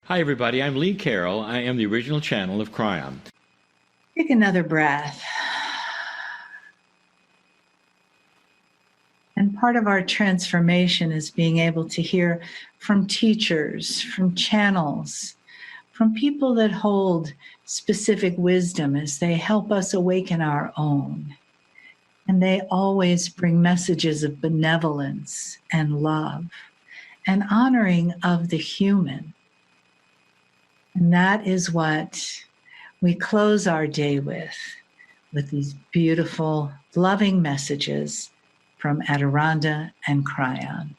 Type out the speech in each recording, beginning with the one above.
Hi, everybody. I'm Lee Carroll. I am the original channel of Kryon. Take another breath. And part of our transformation is being able to hear from teachers, from channels, from people that hold specific wisdom as they help us awaken our own. And they always bring messages of benevolence and love and honoring of the human. And that is what we close our day with these beautiful, loving messages from Adiranda and Kryon.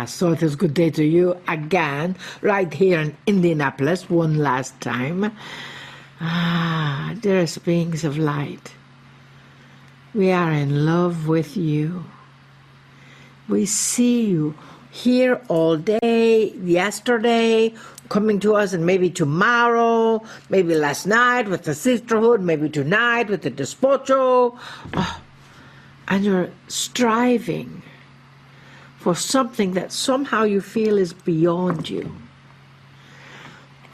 So it is good day to you again, right here in Indianapolis, one last time. Dearest beings of light, we are in love with you. We see you here all day, yesterday, coming to us, and maybe tomorrow, maybe last night with the sisterhood, maybe tonight with the despocho. And you're striving for something that somehow you feel is beyond you.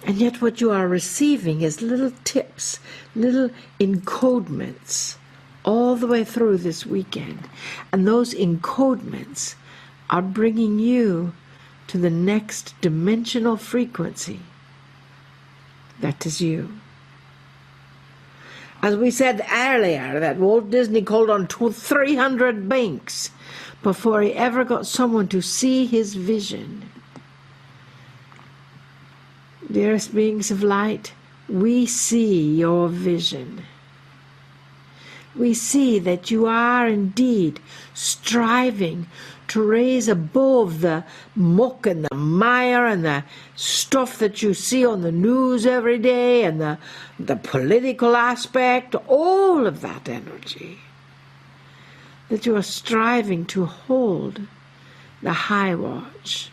And yet what you are receiving is little tips, little encodements all the way through this weekend. And those encodements are bringing you to the next dimensional frequency. That is you. As we said earlier, that Walt Disney called on 300 banks before he ever got someone to see his vision. Dearest beings of light, we see your vision. We see that you are indeed striving to raise above the muck and the mire and the stuff that you see on the news every day and the political aspect, all of that energy. That you are striving to hold the high watch.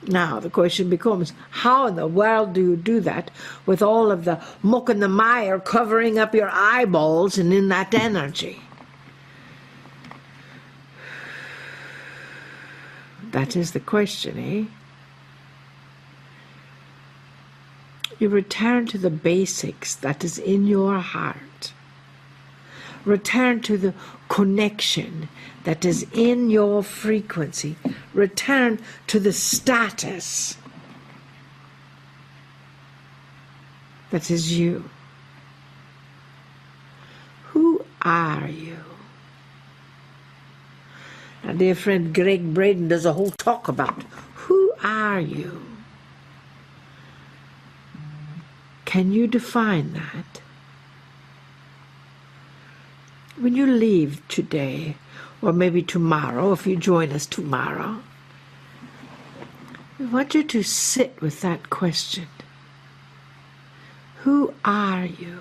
Now the question becomes, how in the world do you do that with all of the muck and the mire covering up your eyeballs and in that energy? That is the question, eh? You return to the basics that is in your heart. Return to the connection that is in your frequency. Return to the status that is you. Who are you? Our dear friend Greg Braden does a whole talk about who are you? Can you define that? When you leave today, or maybe tomorrow, if you join us tomorrow, we want you to sit with that question. Who are you?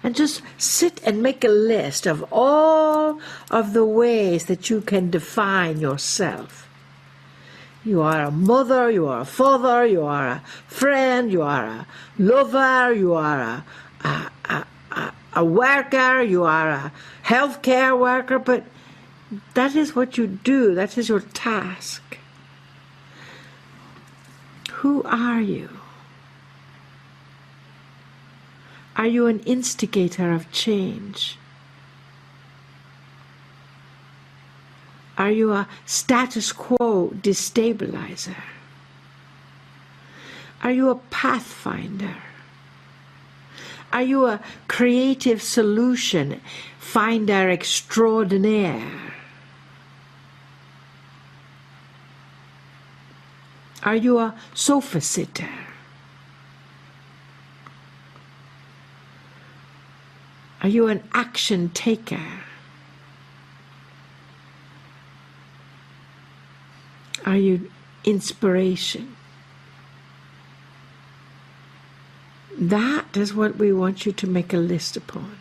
And just sit and make a list of all of the ways that you can define yourself. You are a mother, you are a father, you are a friend, you are a lover, you are a worker, you are a healthcare worker, but that is what you do, that is your task. Who are you? Are you an instigator of change? Are you a status quo destabilizer? Are you a pathfinder? Are you a creative solution finder extraordinaire? Are you a sofa sitter? Are you an action taker? Are you inspiration? That is what we want you to make a list upon.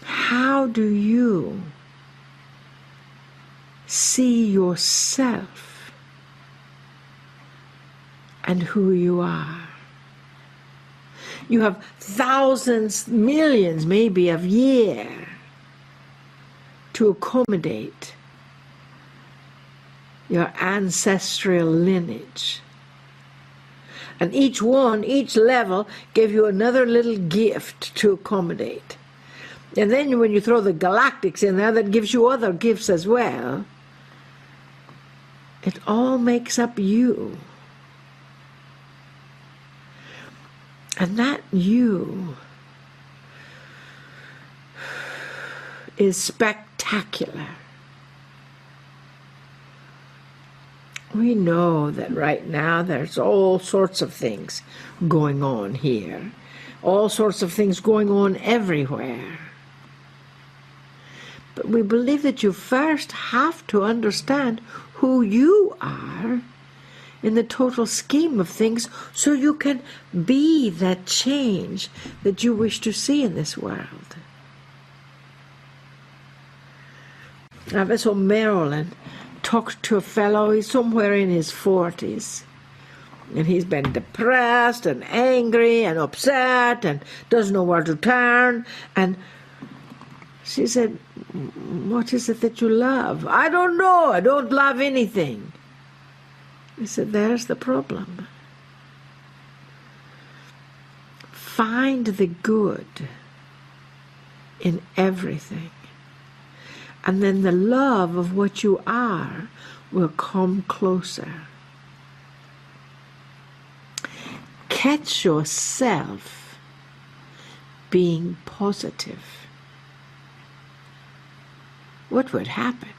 How do you see yourself and who you are? You have thousands, millions maybe of years to accommodate your ancestral lineage. And each level gave you another little gift to accommodate. And then when you throw the galactics in there, that gives you other gifts as well. It all makes up you. And that you is spectacular. We know that right now there's all sorts of things going on here. All sorts of things going on everywhere. But we believe that you first have to understand who you are in the total scheme of things so you can be that change that you wish to see in this world. I was in Maryland, talked to a fellow, he's somewhere in his 40s. And he's been depressed and angry and upset and doesn't know where to turn. And she said, "What is it that you love?" "I don't know. I don't love anything." I said, "There's the problem. Find the good in everything. And then the love of what you are will come closer. Catch yourself being positive. What would happen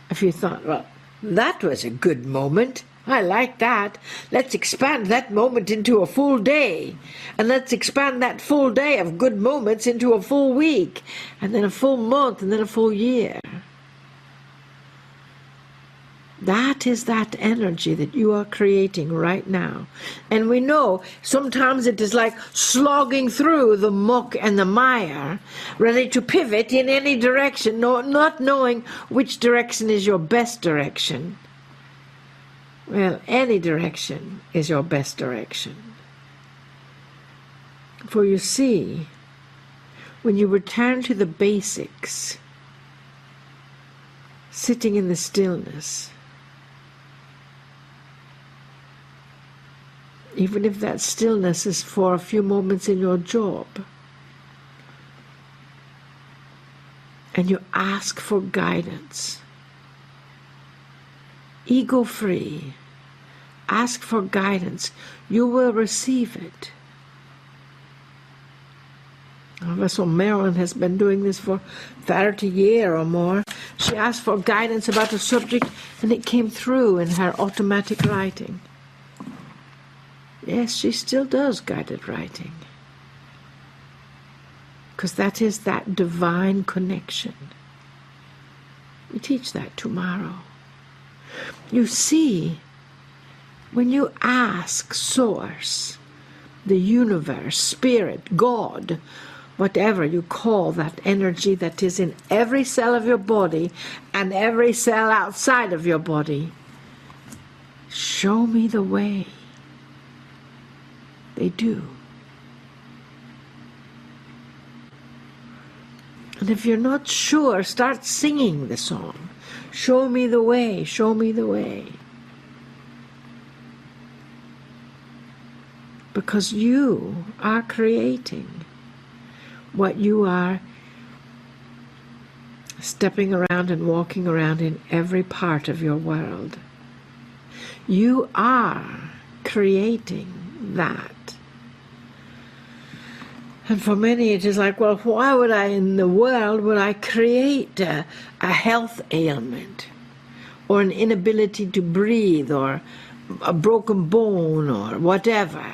if you thought, well, that was a good moment. I like that. Let's expand that moment into a full day. And let's expand that full day of good moments into a full week. And then a full month, and then a full year. That is that energy that you are creating right now. And we know sometimes it is like slogging through the muck and the mire, ready to pivot in any direction, not knowing which direction is your best direction. Well, any direction is your best direction. For you see, when you return to the basics, sitting in the stillness, even if that stillness is for a few moments in your job, and you ask for guidance, ego-free, ask for guidance, you will receive it. Vessel Marilyn has been doing this for 30 years or more. She asked for guidance about a subject, and it came through in her automatic writing. Yes, she still does guided writing, because that is that divine connection. We teach that tomorrow. You see, when you ask Source, the universe, Spirit, God, whatever you call that energy that is in every cell of your body and every cell outside of your body, show me the way. They do. And if you're not sure, start singing the song. Show me the way, show me the way. Because you are creating what you are stepping around and walking around in every part of your world. You are creating that. And for many it is like, well, why would I in the world would I create a health ailment or an inability to breathe or a broken bone or whatever?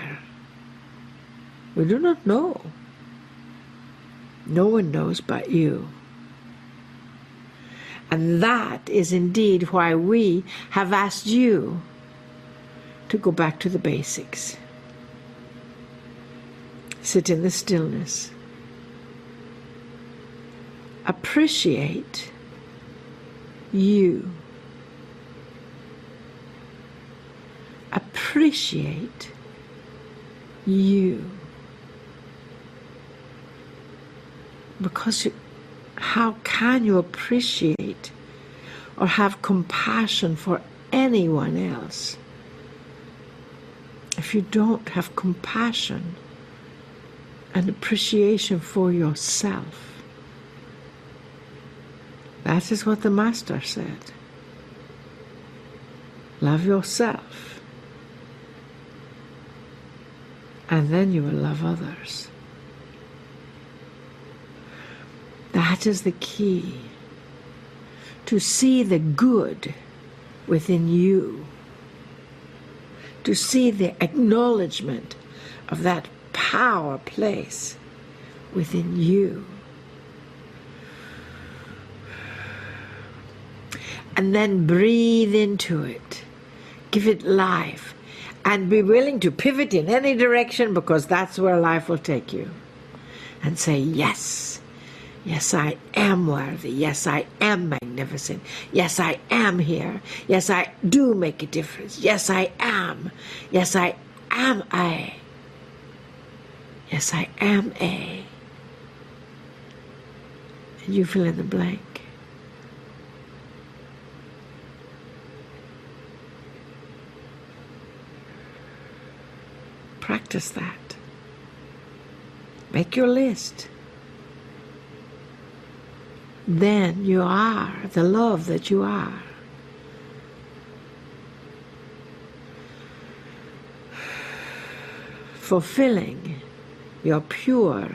We do not know. No one knows but you. And that is indeed why we have asked you to go back to the basics. Sit in the stillness. Appreciate you. Appreciate you. Because how can you appreciate or have compassion for anyone else if you don't have compassion and appreciation for yourself? That is what the Master said. Love yourself, and then you will love others. That is the key, to see the good within you, to see the acknowledgement of that power place within you. And then breathe into it, give it life, and be willing to pivot in any direction, because that's where life will take you. And say, yes, yes, I am worthy. Yes, I am magnificent. Yes, I am here. Yes, I do make a difference. Yes, I am. Yes, I am I. Yes, I am a. And you fill in the blank. Practice that. Make your list. Then you are the love that you are. Fulfilling your pure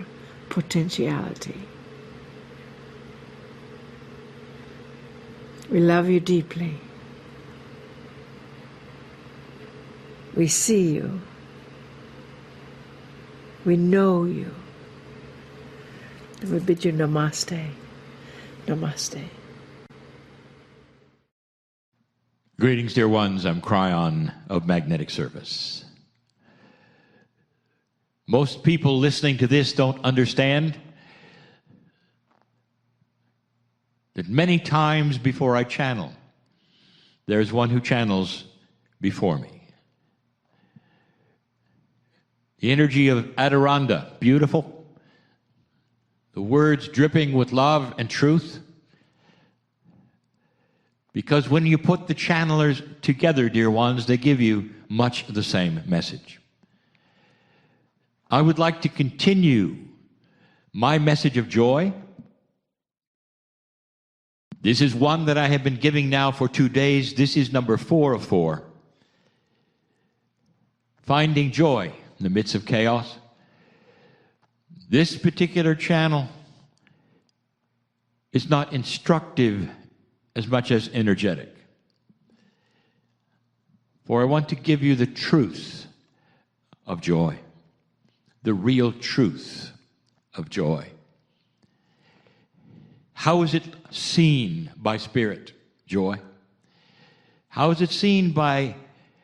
potentiality. We love you deeply. We see you. We know you. And we bid you namaste. Namaste. Greetings, dear ones. I'm Kryon of Magnetic Service. Most people listening to this don't understand that many times before I channel, there's one who channels before me. The energy of Adiranda, beautiful. The words dripping with love and truth. Because when you put the channelers together, dear ones, they give you much the same message. I would like to continue my message of joy. This is one that I have been giving now for 2 days. This is number 4 of 4. Finding joy in the midst of chaos. This particular channel is not instructive as much as energetic. For I want to give you the truth of joy, the real truth of joy. How is it seen by spirit, joy? How is it seen by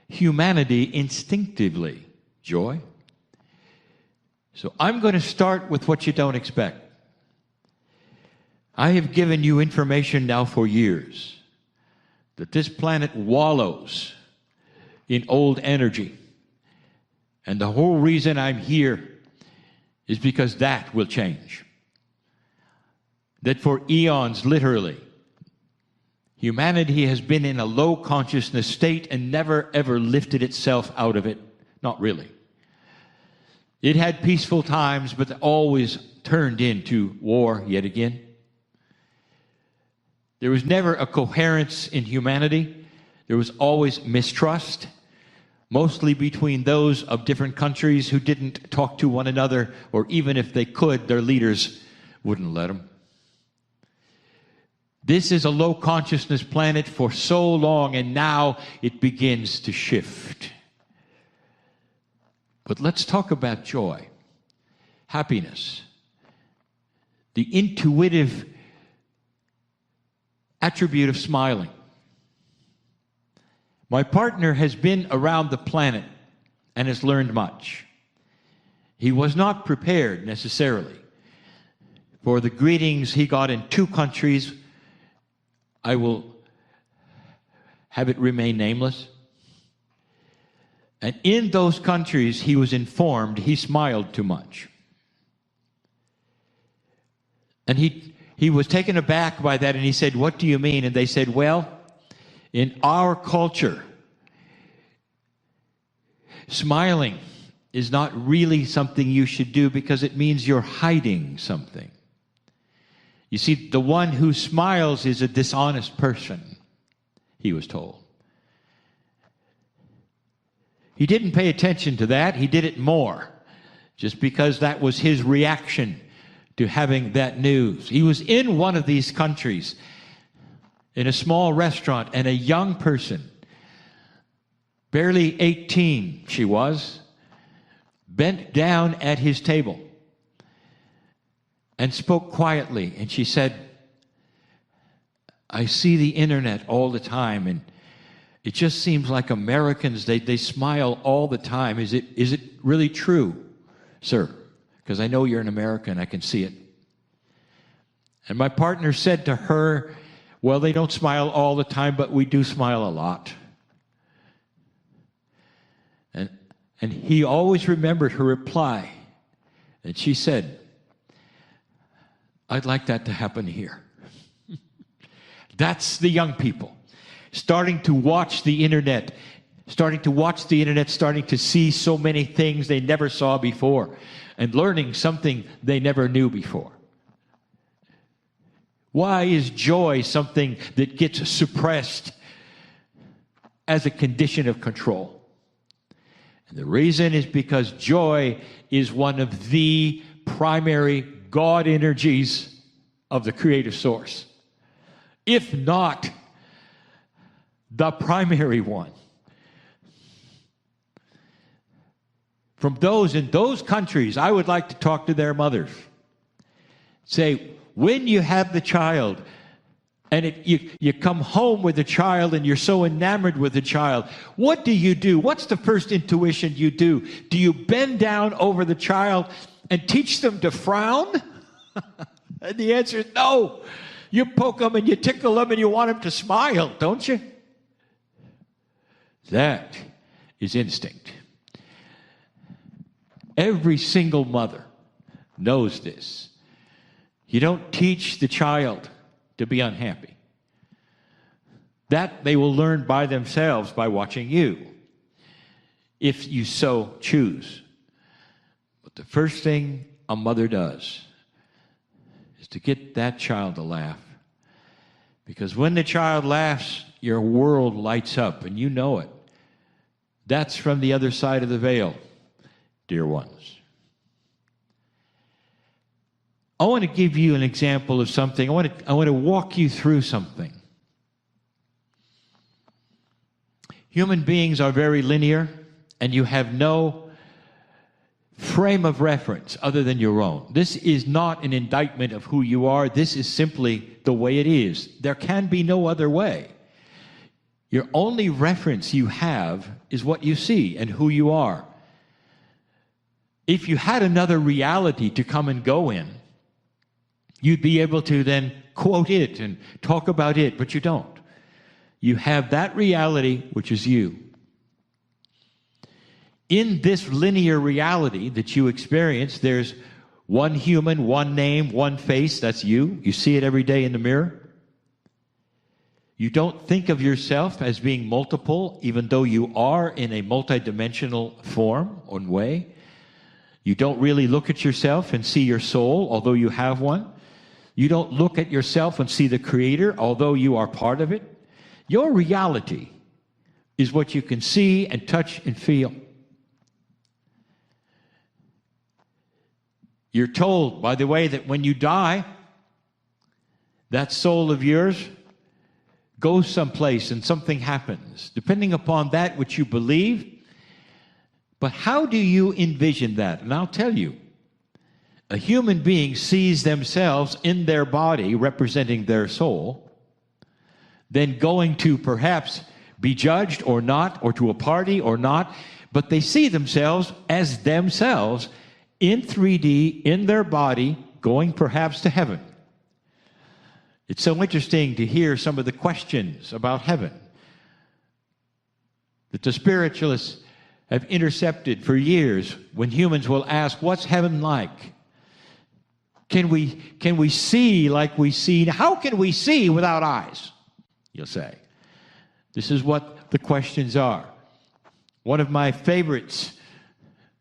humanity instinctively, joy? So I'm going to start with what you don't expect. I have given you information now for years that this planet wallows in old energy. And the whole reason I'm here is because that will change. That for eons, literally, humanity has been in a low consciousness state and never ever lifted itself out of it. Not really. It had peaceful times, but always turned into war yet again. There was never a coherence in humanity. There was always mistrust, mostly between those of different countries who didn't talk to one another, or even if they could, their leaders wouldn't let them. This is a low consciousness planet for so long, and now it begins to shift. But let's talk about joy, happiness, the intuitive attribute of smiling. My partner has been around the planet and has learned much. He was not prepared necessarily for the greetings he got in 2 countries. I will have it remain nameless. And in those countries, he was informed he smiled too much. And he he was taken aback by that, and he said, "What do you mean?" And they said, "Well, in our culture, smiling is not really something you should do because it means you're hiding something. You see, the one who smiles is a dishonest person," he was told. He didn't pay attention to that. He did it more, just because that was his reaction to having that news. He was in one of these countries, in a small restaurant, and a young person, barely 18 she was, bent down at his table and spoke quietly. And she said, "I see the internet all the time, and it just seems like Americans, they smile all the time. Is it really true, sir? Because I know you're an American, I can see it." And my partner said to her, "Well, they don't smile all the time, but we do smile a lot." And he always remembered her reply. And she said, "I'd like that to happen here." That's the young people starting to watch the internet, starting to see so many things they never saw before, and learning something they never knew before. Why is joy something that gets suppressed as a condition of control? And the reason is because joy is one of the primary God energies of the creative source, if not the primary one. From those in those countries, I would like to talk to their mothers. Say, when you have the child, and you come home with the child and you're so enamored with the child, what do? What's the first intuition you do? Do you bend down over the child and teach them to frown? And the answer is no. You poke them and you tickle them and you want them to smile, don't you? That is instinct. Every single mother knows this. You don't teach the child to be unhappy. That they will learn by themselves by watching you, if you so choose. But the first thing a mother does is to get that child to laugh. Because when the child laughs, your world lights up, and you know it. That's from the other side of the veil, dear ones. I want to give you an example of something. I want to walk you through something. Human beings are very linear, and you have no frame of reference other than your own. This is not an indictment of who you are. This is simply the way it is. There can be no other way. Your only reference you have is what you see and who you are. If you had another reality to come and go in, you'd be able to then quote it and talk about it, but you don't. You have that reality, which is you. In this linear reality that you experience, there's one human, one name, one face. That's you. You see it every day in the mirror. You don't think of yourself as being multiple, even though you are in a multidimensional form or way. You don't really look at yourself and see your soul, although you have one. You don't look at yourself and see the Creator, although you are part of it. Your reality is what you can see and touch and feel. You're told, by the way, that when you die, that soul of yours goes someplace and something happens, depending upon that which you believe. But how do you envision that? And I'll tell you. A human being sees themselves in their body, representing their soul, then going to perhaps be judged or not, or to a party or not, but they see themselves as themselves in 3D, in their body, going perhaps to heaven. It's so interesting to hear some of the questions about heaven that the spiritualists have intercepted for years when humans will ask, what's heaven like? Can we see like we see? How can we see without eyes? You'll say. This is what the questions are. One of my favorites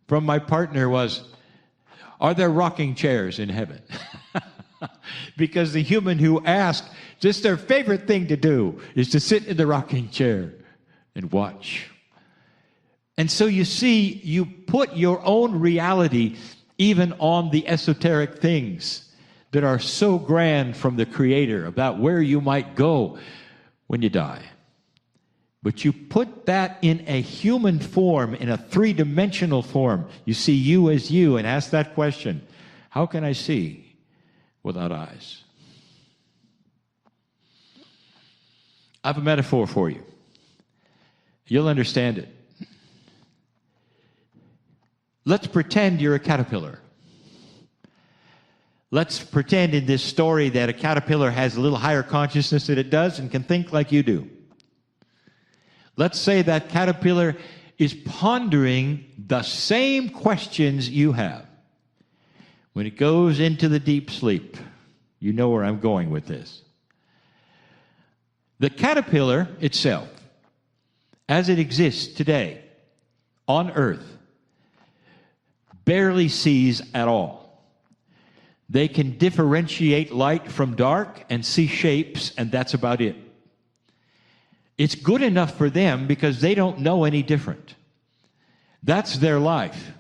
from my partner was, are there rocking chairs in heaven? Because the human who asked, just their favorite thing to do is to sit in the rocking chair and watch. And so you see, you put your own reality even on the esoteric things that are so grand from the Creator about where you might go when you die. But you put that in a human form, in a three-dimensional form. You see you as you and ask that question, how can I see without eyes? I have a metaphor for you. You'll understand it. Let's pretend you're a caterpillar. Let's pretend in this story that a caterpillar has a little higher consciousness than it does and can think like you do. Let's say that caterpillar is pondering the same questions you have. When it goes into the deep sleep, you know where I'm going with this. The caterpillar itself, as it exists today on Earth, barely sees at all. They can differentiate light from dark and see shapes, and that's about it. It's good enough for them because they don't know any different. That's their life.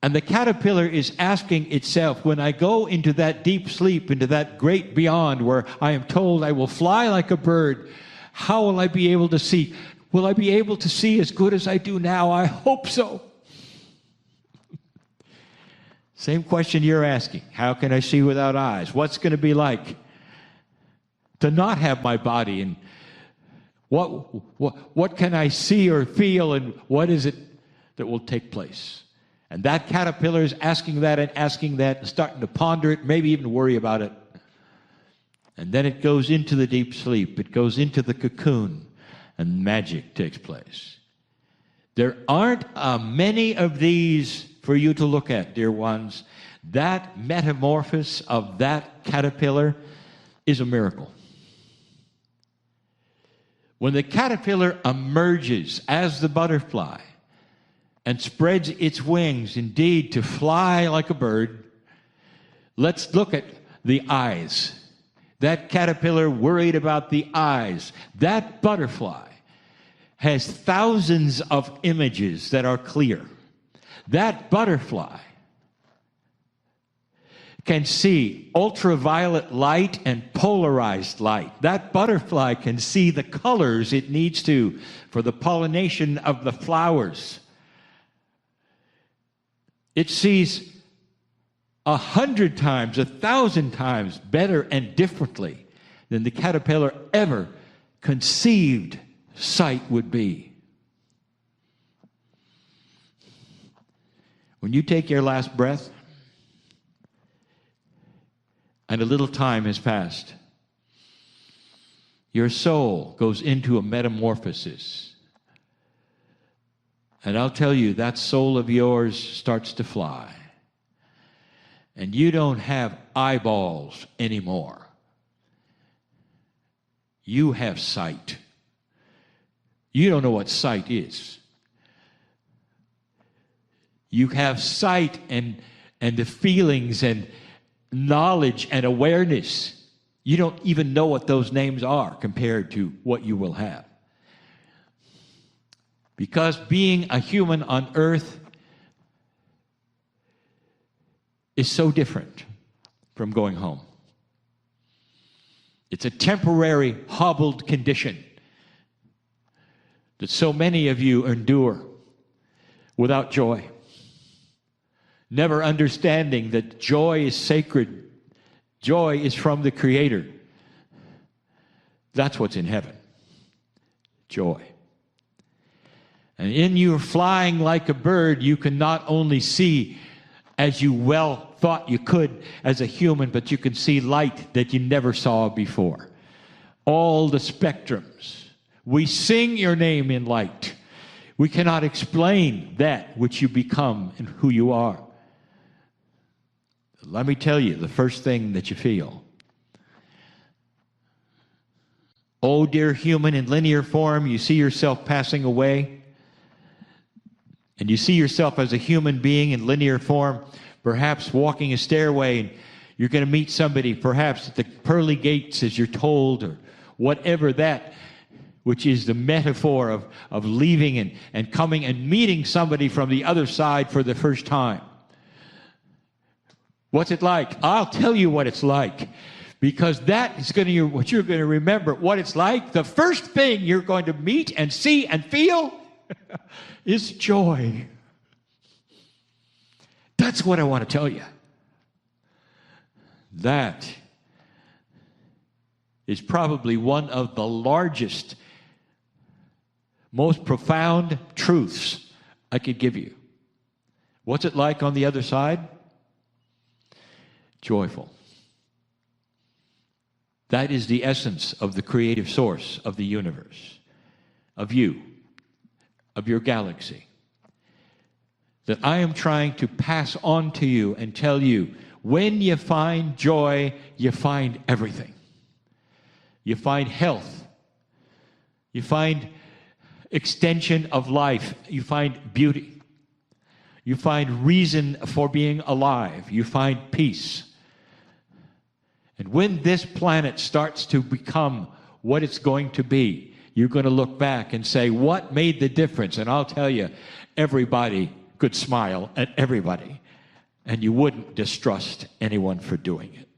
And the caterpillar is asking itself, when I go into that deep sleep, into that great beyond where I am told I will fly like a bird, how will I be able to see? Will I be able to see as good as I do now? I hope so. Same question you're asking. How can I see without eyes? What's going to be like to not have my body? And what can I see or feel, and what is it that will take place? And that caterpillar is asking that and starting to ponder it, maybe even worry about it. And then it goes into the deep sleep. It goes into the cocoon, and magic takes place. There aren't many of these for you to look at, dear ones. That metamorphosis of that caterpillar is a miracle. When the caterpillar emerges as the butterfly and spreads its wings, indeed, to fly like a bird, let's look at the eyes. That caterpillar worried about the eyes. That butterfly has thousands of images that are clear. That butterfly can see ultraviolet light and polarized light. That butterfly can see the colors it needs to for the pollination of the flowers. It sees 100 times, 1,000 times better and differently than the caterpillar ever conceived sight would be. When you take your last breath, and a little time has passed, your soul goes into a metamorphosis. And I'll tell you, that soul of yours starts to fly. And you don't have eyeballs anymore. You have sight. You don't know what sight is. You have sight and the feelings and knowledge and awareness. You don't even know what those names are compared to what you will have. Because being a human on earth is so different from going home. It's a temporary, hobbled condition that so many of you endure without joy. Never understanding that joy is sacred. Joy is from the Creator. That's what's in heaven. Joy. And in your flying like a bird, you can not only see as you well thought you could as a human, but you can see light that you never saw before. All the spectrums. We sing your name in light. We cannot explain that which you become and who you are. Let me tell you the first thing that you feel. Oh, dear human, in linear form, you see yourself passing away. And you see yourself as a human being in linear form, perhaps walking a stairway, and you're going to meet somebody, perhaps at the pearly gates, as you're told, or whatever that, which is the metaphor of leaving and coming and meeting somebody from the other side for the first time. What's it like? I'll tell you what it's like, because that is going to what you're going to remember. What it's like, the first thing you're going to meet and see and feel is joy. That's what I want to tell you. That is probably one of the largest, most profound truths I could give you. What's it like on the other side? Joyful. That is the essence of the creative source of the universe, of you, of your galaxy, that I am trying to pass on to you and tell you, when you find joy, you find everything. You find health. You find extension of life. You find beauty. You find reason for being alive. You find peace. And when this planet starts to become what it's going to be, you're going to look back and say, what made the difference? And I'll tell you, everybody could smile at everybody, and you wouldn't distrust anyone for doing it.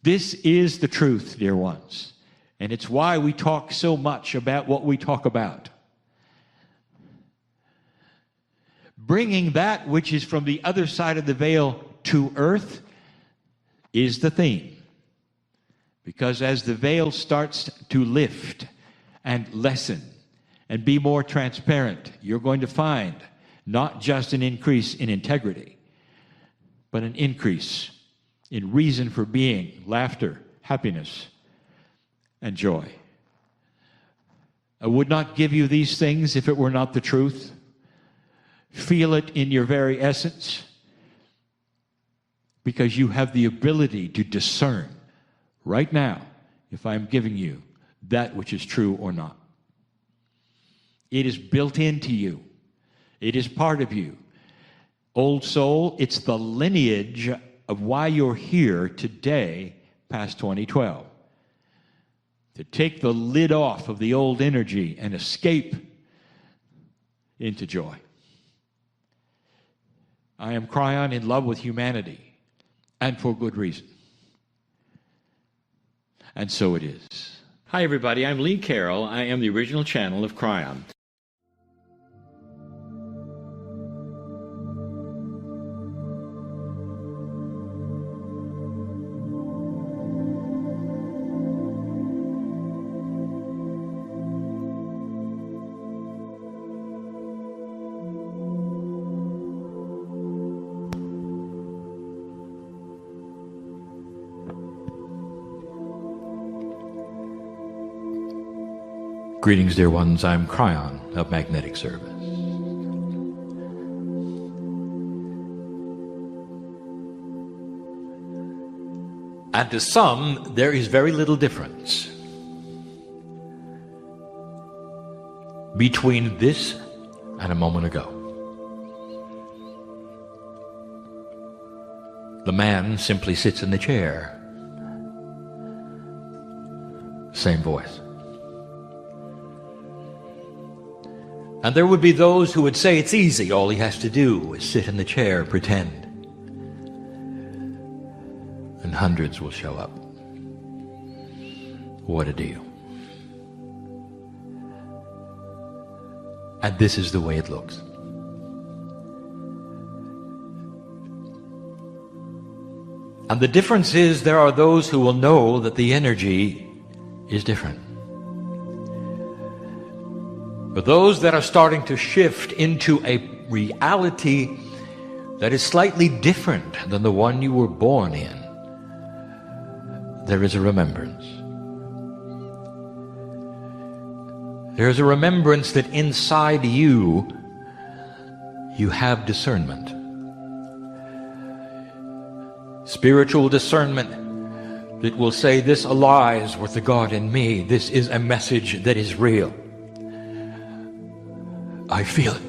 This is the truth, dear ones, and it's why we talk so much about what we talk about. Bringing that which is from the other side of the veil to earth is the theme. Because as the veil starts to lift and lessen and be more transparent, you're going to find not just an increase in integrity, but an increase in reason for being, laughter, happiness, and joy. I would not give you these things if it were not the truth. Feel it in your very essence, because you have the ability to discern right now if I'm giving you that which is true or not. It is built into you. It is part of you. Old soul, it's the lineage of why you're here today past 2012. To take the lid off of the old energy and escape into joy. I am Kryon, in love with humanity, and for good reason. And so it is. Hi everybody, I'm Lee Carroll. I am the original channel of Kryon. Greetings, dear ones. I'm Kryon of Magnetic Service. And to some, there is very little difference between this and a moment ago. The man simply sits in the chair. Same voice. And there would be those who would say it's easy, all he has to do is sit in the chair, pretend. And hundreds will show up. What a deal. And this is the way it looks. And the difference is there are those who will know that the energy is different. For those that are starting to shift into a reality that is slightly different than the one you were born in, there is a remembrance. There is a remembrance that inside you, you have discernment. spiritual discernment that will say, this aligns with the God in me. This is a message that is real. I feel it.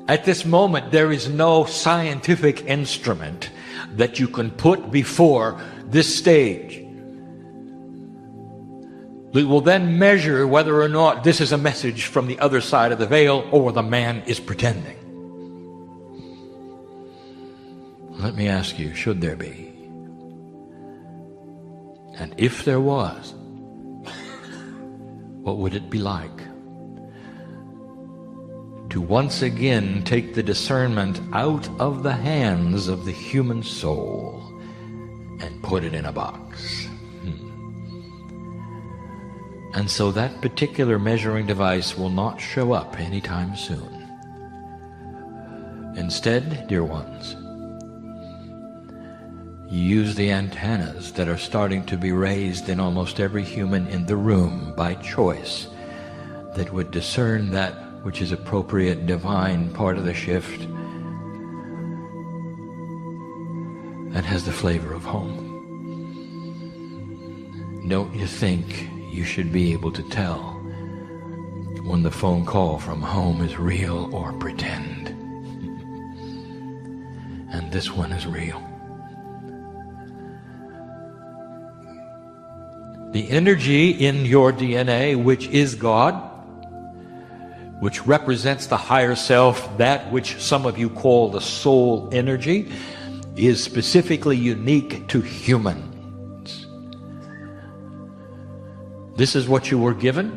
At this moment, there is no scientific instrument that you can put before this stage that will then measure whether or not this is a message from the other side of the veil or the man is pretending. Let me ask you, should there be? And if there was, what would it be like to once again take the discernment out of the hands of the human soul and put it in a box? And so that particular measuring device will not show up anytime soon. Instead, dear ones, you use the antennas that are starting to be raised in almost every human in the room by choice that would discern that which is appropriate, divine part of the shift and has the flavor of home. Don't you think you should be able to tell when the phone call from home is real or pretend? And this one is real. The energy in your DNA, which is God, which represents the higher self, that which some of you call the soul energy, is specifically unique to humans. This is what you were given.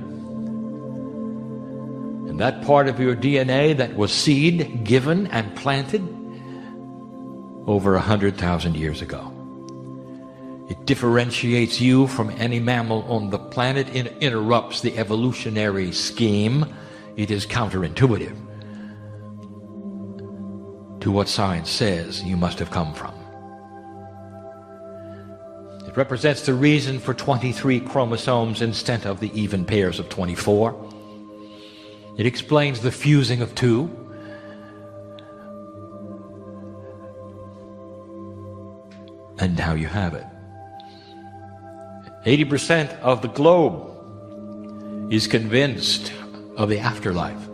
And that part of your DNA that was seed given and planted over 100,000 years ago. It differentiates you from any mammal on the planet. It interrupts the evolutionary scheme. It is counterintuitive to what science says you must have come from. It represents the reason for 23 chromosomes instead of the even pairs of 24. It explains the fusing of 2. And now you have it. 80% of the globe is convinced of the afterlife.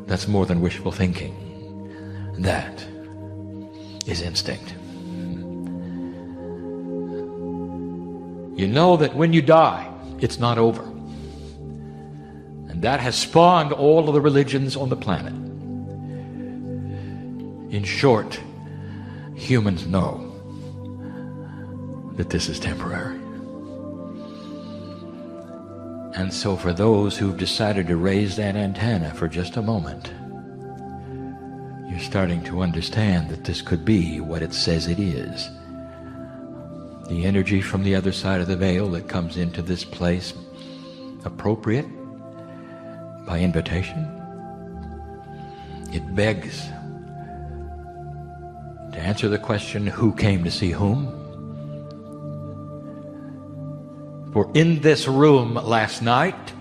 That's more than wishful thinking. That is instinct. You know that when you die, it's not over. And that has spawned all of the religions on the planet. In short, humans know that this is temporary. And so for those who've decided to raise that antenna for just a moment, you're starting to understand that this could be what it says it is. The energy from the other side of the veil that comes into this place, appropriate, by invitation. It begs to answer the question, who came to see whom? For in this room last night,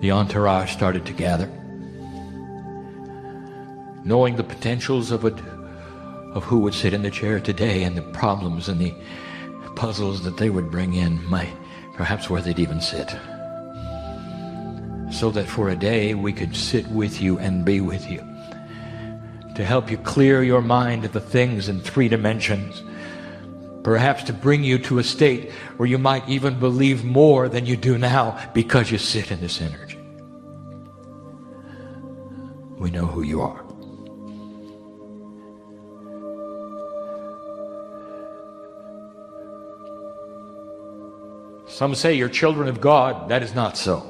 the entourage started to gather, knowing the potentials of who would sit in the chair today and the problems and the puzzles that they would bring in, perhaps where they'd even sit. So that for a day we could sit with you and be with you, to help you clear your mind of the things in 3 dimensions, perhaps to bring you to a state where you might even believe more than you do now because you sit in this energy. We know who you are. Some say you're children of God. That is not so.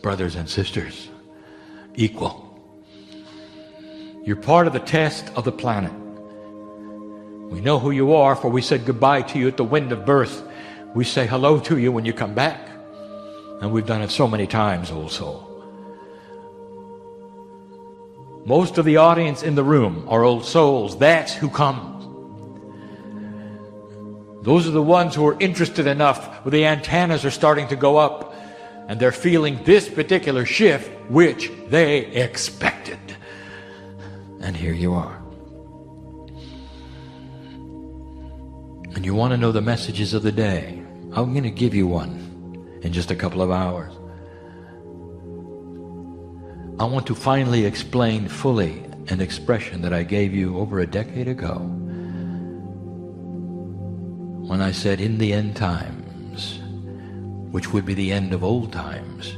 Brothers and sisters, equal. You're part of the test of the planet. We know who you are, for we said goodbye to you at the wind of birth. We say hello to you when you come back. And we've done it so many times, old soul. Most of the audience in the room are old souls. That's who comes. Those are the ones who are interested enough, where the antennas are starting to go up, And they're feeling this particular shift, which they expected. And here you are. And you want to know the messages of the day. I'm going to give you one in just a couple of hours. I want to finally explain fully an expression that I gave you over a decade ago when I said in the end times, which would be the end of old times,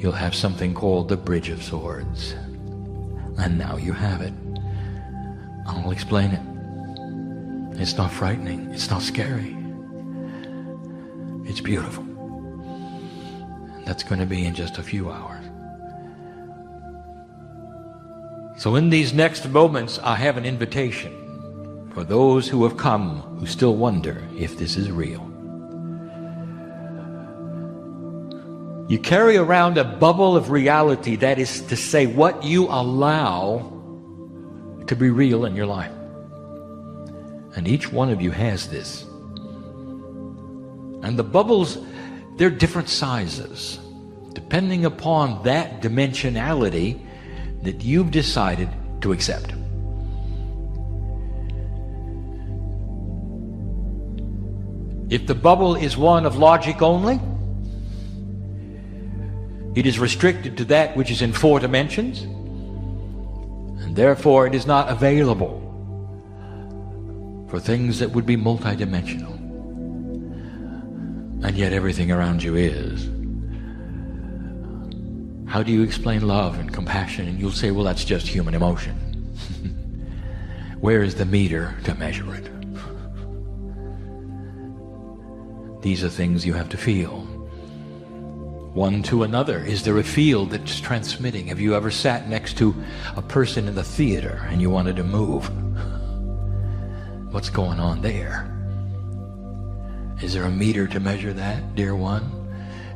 you'll have something called the Bridge of Swords. And now you have it. I'll explain it. It's not frightening. It's not scary. It's beautiful. And that's going to be in just a few hours. So in these next moments, I have an invitation for those who have come who still wonder if this is real. You carry around a bubble of reality, that is to say, what you allow to be real in your life. And each one of you has this. And the bubbles, they're different sizes, depending upon that dimensionality that you've decided to accept. If the bubble is one of logic only, it is restricted to that which is in 4 dimensions, and therefore it is not available for things that would be multidimensional. And yet everything around you is. How do you explain love and compassion? And you'll say, well, that's just human emotion. Where is the meter to measure it? These are things you have to feel. One to another. Is there a field that's transmitting? Have you ever sat next to a person in the theater and you wanted to move? What's going on there? Is there a meter to measure that, dear one?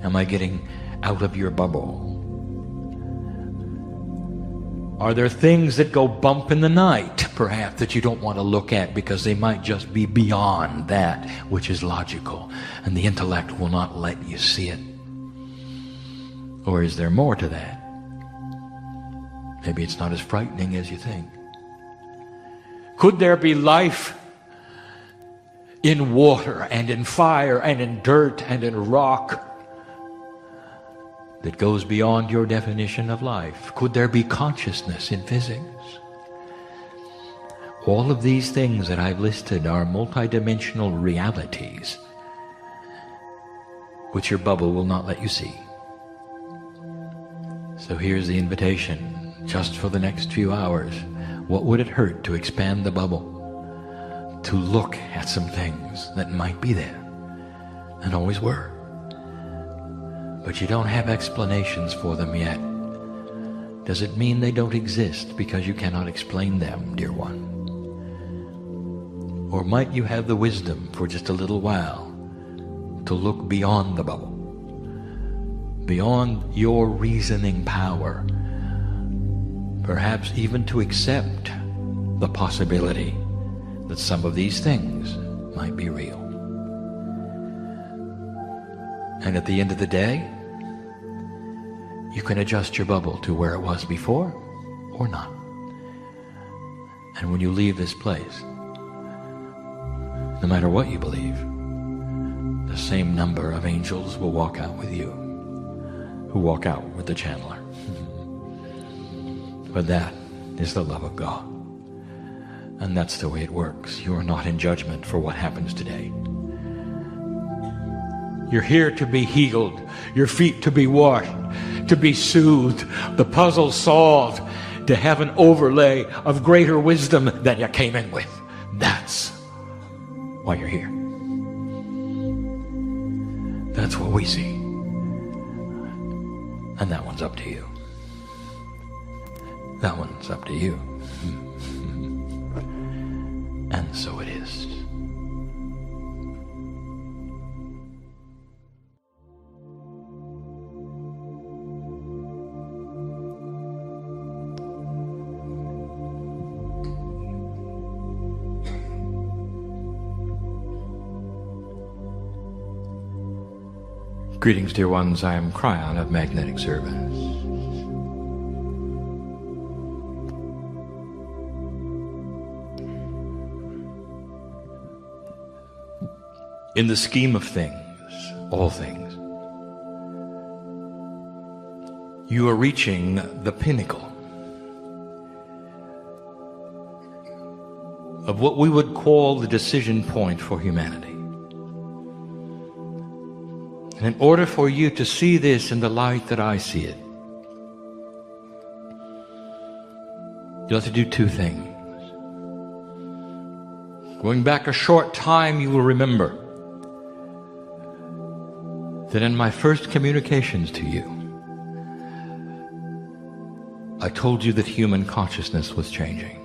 Am I getting out of your bubble? Are there things that go bump in the night, perhaps, that you don't want to look at because they might just be beyond that which is logical, and the intellect will not let you see it? Or is there more to that? Maybe it's not as frightening as you think. Could there be life in water and in fire and in dirt and in rock that goes beyond your definition of life? Could there be consciousness in physics? All of these things that I've listed are multidimensional realities which your bubble will not let you see. So here's the invitation, just for the next few hours. What would it hurt to expand the bubble? To look at some things that might be there and always were, but you don't have explanations for them yet. Does it mean they don't exist because you cannot explain them, dear one? Or might you have the wisdom for just a little while to look beyond the bubble, beyond your reasoning power, perhaps even to accept the possibility that some of these things might be real? And at the end of the day, you can adjust your bubble to where it was before or not. And when you leave this place, no matter what you believe, the same number of angels will walk out with you who walk out with the channeler. But that is the love of God. And that's the way it works. You are not in judgment for what happens today. You're here to be healed, your feet to be washed, to be soothed, the puzzle solved, to have an overlay of greater wisdom than you came in with. That's why you're here. That's what we see. And that one's up to you. That one's up to you. And so it is. Greetings, dear ones. I am Kryon of Magnetic Service. In the scheme of things, all things, you are reaching the pinnacle of what we would call the decision point for humanity. And in order for you to see this in the light that I see it, you have to do two things. Going back a short time, you will remember that in my first communications to you, I told you that human consciousness was changing.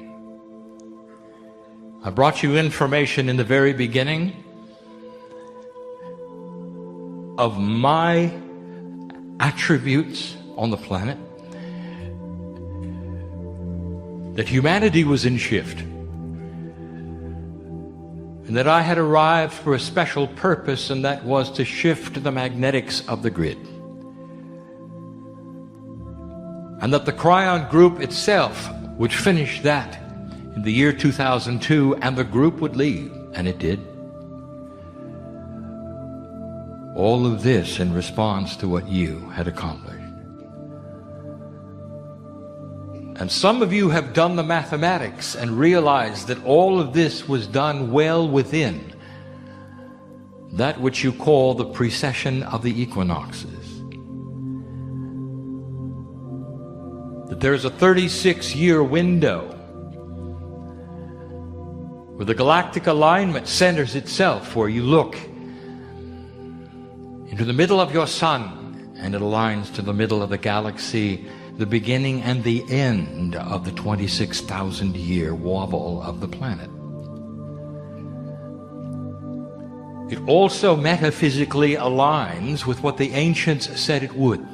I brought you information in the very beginning of my attributes on the planet, that humanity was in shift, and that I had arrived for a special purpose, and that was to shift the magnetics of the grid. And that the Kryon group itself would finish that in the year 2002, and the group would leave, and it did. All of this in response to what you had accomplished. And some of you have done the mathematics and realized that all of this was done well within that which you call the precession of the equinoxes. That there's a 36-year window where the galactic alignment centers itself, where you look into the middle of your sun, and it aligns to the middle of the galaxy, the beginning and the end of the 26,000-year wobble of the planet. It also metaphysically aligns with what the ancients said it would.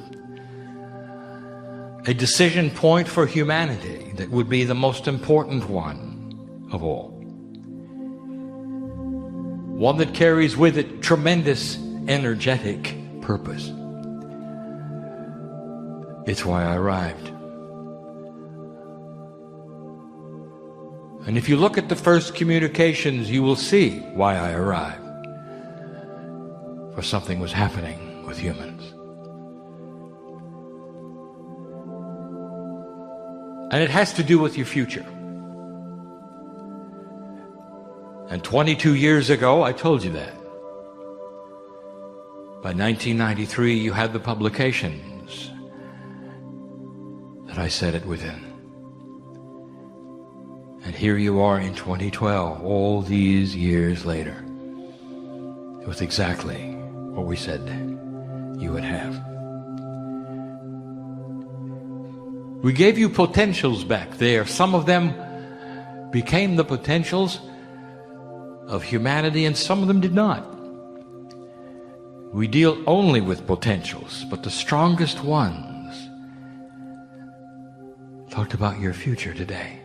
A decision point for humanity that would be the most important one of all. One that carries with it tremendous energetic purpose. It's why I arrived. And if you look at the first communications, you will see why I arrived. For something was happening with humans. And it has to do with your future. And 22 years ago, I told you that. By 1993, you had the publications that I said it within. And here you are in 2012, all these years later. It was exactly what we said you would have. We gave you potentials back there. Some of them became the potentials of humanity, and some of them did not. We deal only with potentials, but the strongest ones talked about your future today.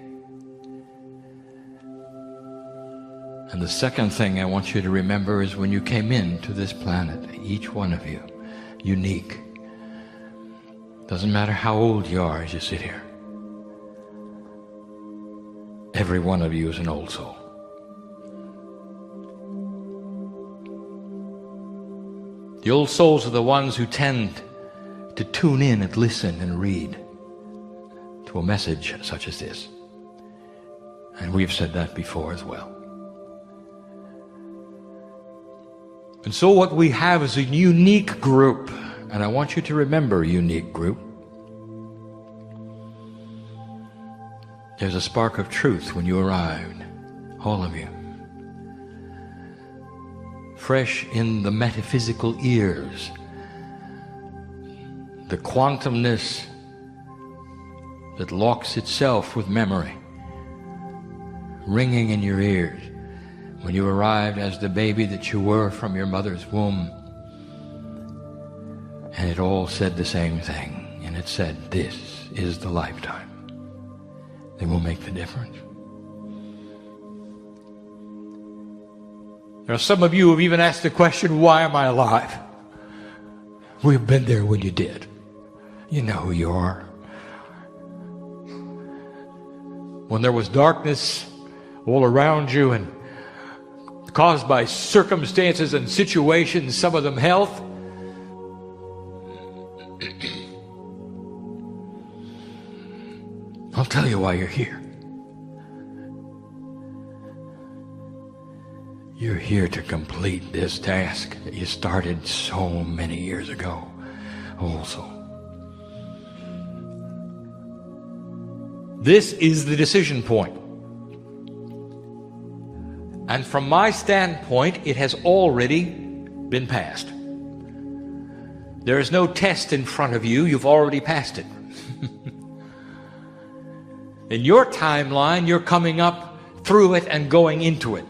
And the second thing I want you to remember is when you came into this planet, each one of you, unique. Doesn't matter how old you are as you sit here. Every one of you is an old soul. The old souls are the ones who tend to tune in and listen and read to a message such as this. And we've said that before as well. And so what we have is a unique group, and I want you to remember, unique group. There's a spark of truth when you arrived, all of you. Fresh in the metaphysical ears, the quantumness that locks itself with memory, ringing in your ears when you arrived as the baby that you were from your mother's womb. And it all said the same thing, and it said, this is the lifetime that will make the difference. There are some of you who have even asked the question, why am I alive? We've been there when you did. You know who you are. When there was darkness all around you and caused by circumstances and situations, some of them health, I'll tell you why you're here. You're here to complete this task that you started so many years ago also. This is the decision point. And from my standpoint, it has already been passed. There is no test in front of you. You've already passed it. In your timeline, you're coming up through it and going into it.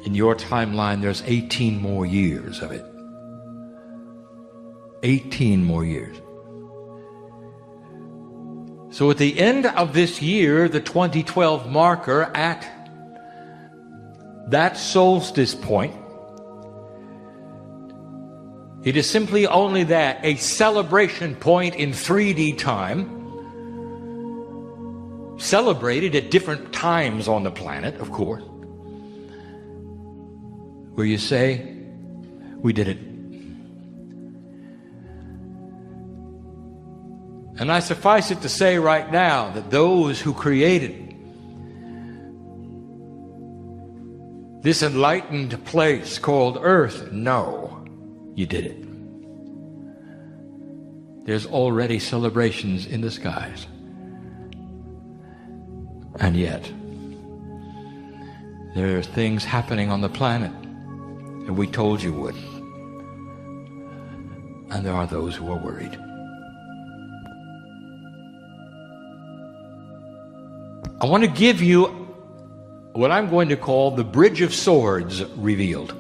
In your timeline, there's 18 more years of it. 18 more years. So at the end of this year, the 2012 marker, at that solstice point, it is simply only that, a celebration point in 3D time, celebrated at different times on the planet, of course, where you say, we did it. And I suffice it to say right now that those who created this enlightened place called Earth know you did it. There's already celebrations in the skies. And yet, there are things happening on the planet that we told you would. And there are those who are worried. I want to give you what I'm going to call the Bridge of Swords revealed.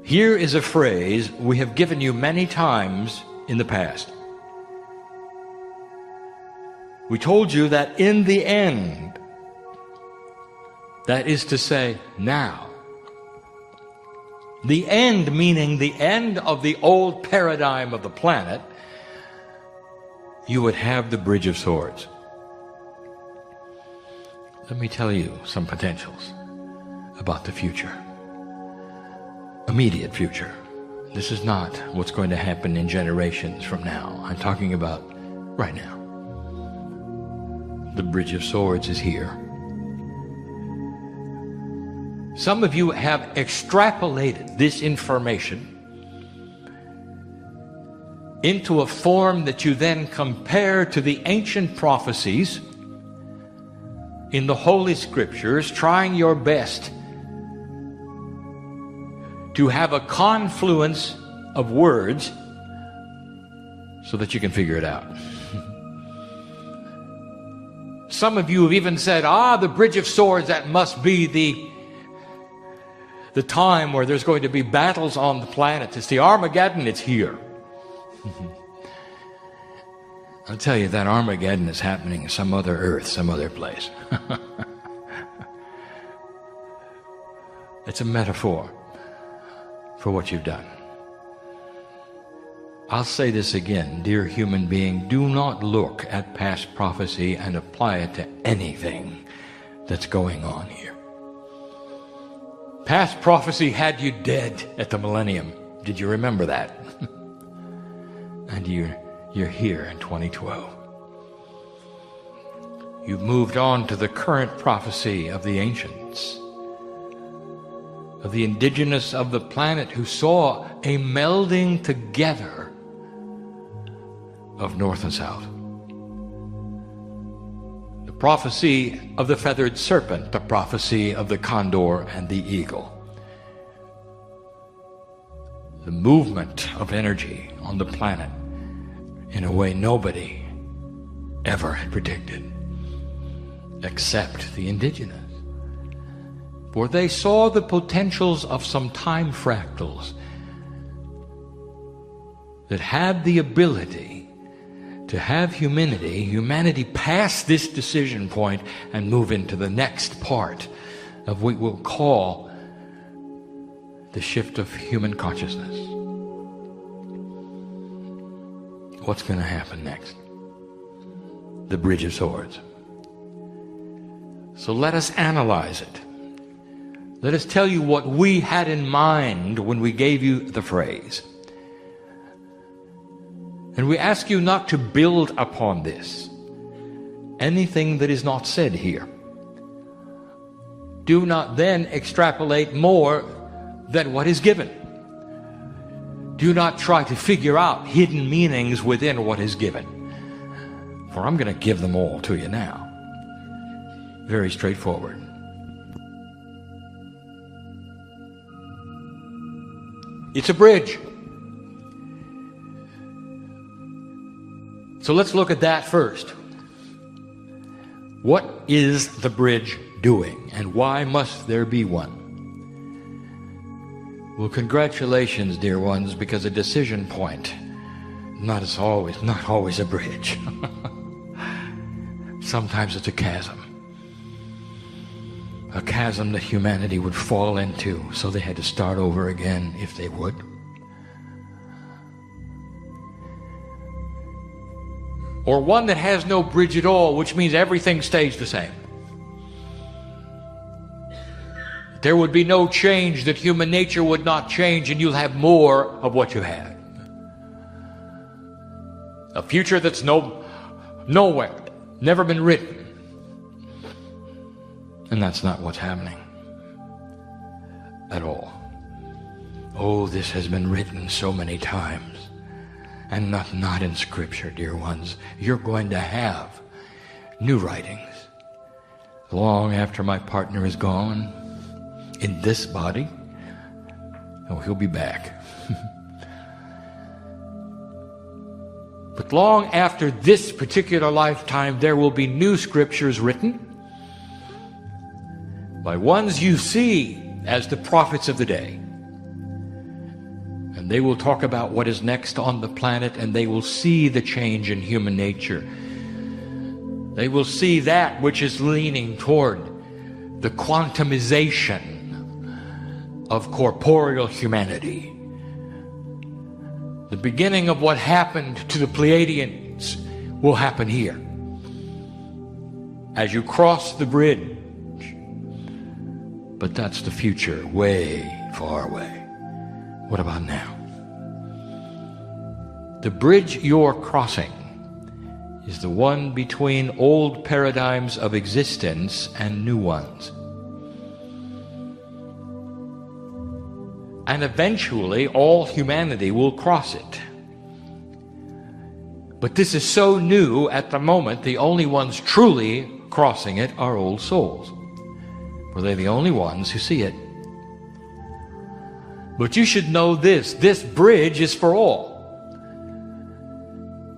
Here is a phrase we have given you many times in the past. We told you that in the end, that is to say, now, the end meaning the end of the old paradigm of the planet, you would have the Bridge of Swords. Let me tell you some potentials about the future. Immediate future. This is not what's going to happen in generations from now. I'm talking about right now. The Bridge of Swords is here. Some of you have extrapolated this information into a form that you then compare to the ancient prophecies in the Holy Scriptures, trying your best to have a confluence of words so that you can figure it out. Some of you have even said, the Bridge of Swords, that must be the time where there's going to be battles on the planet. It's the Armageddon, it's here. I'll tell you, that Armageddon is happening in some other earth, some other place. It's a metaphor for what you've done. I'll say this again, dear human being, do not look at past prophecy and apply it to anything that's going on here. Past prophecy had you dead at the millennium. Did you remember that? And you're here in 2012. You've moved on to the current prophecy of the ancients, of the indigenous of the planet who saw a melding together of North and South. The prophecy of the feathered serpent, the prophecy of the condor and the eagle. The movement of energy on the planet in a way nobody ever had predicted, except the indigenous. For they saw the potentials of some time fractals that had the ability to have humanity pass this decision point and move into the next part of what we'll call the shift of human consciousness. What's going to happen next? The Bridge of Swords. So let us analyze it. Let us tell you what we had in mind when we gave you the phrase. And we ask you not to build upon this anything that is not said here. Do not then extrapolate more than what is given. Do not try to figure out hidden meanings within what is given. For I'm going to give them all to you now. Very straightforward. It's a bridge. So let's look at that first. What is the bridge doing, and why must there be one? Well, congratulations, dear ones, because a decision point, not always a bridge. Sometimes it's a chasm that humanity would fall into, so they had to start over again if they would. Or one that has no bridge at all, which means everything stays the same. There would be no change, that human nature would not change, and you'll have more of what you had. A future that's nowhere, never been written. And that's not what's happening at all. Oh, this has been written so many times. And not in Scripture, dear ones. You're going to have new writings long after my partner is gone in this body. Oh, he'll be back. But long after this particular lifetime, there will be new scriptures written by ones you see as the prophets of the day. They will talk about what is next on the planet, and they will see the change in human nature. They will see that which is leaning toward the quantumization of corporeal humanity. The beginning of what happened to the Pleiadians will happen here. As you cross the bridge. But that's the future, way far away. What about now? The bridge you're crossing is the one between old paradigms of existence and new ones. And eventually all humanity will cross it. But this is so new at the moment, the only ones truly crossing it are old souls. For they're the only ones who see it. But you should know this bridge is for all.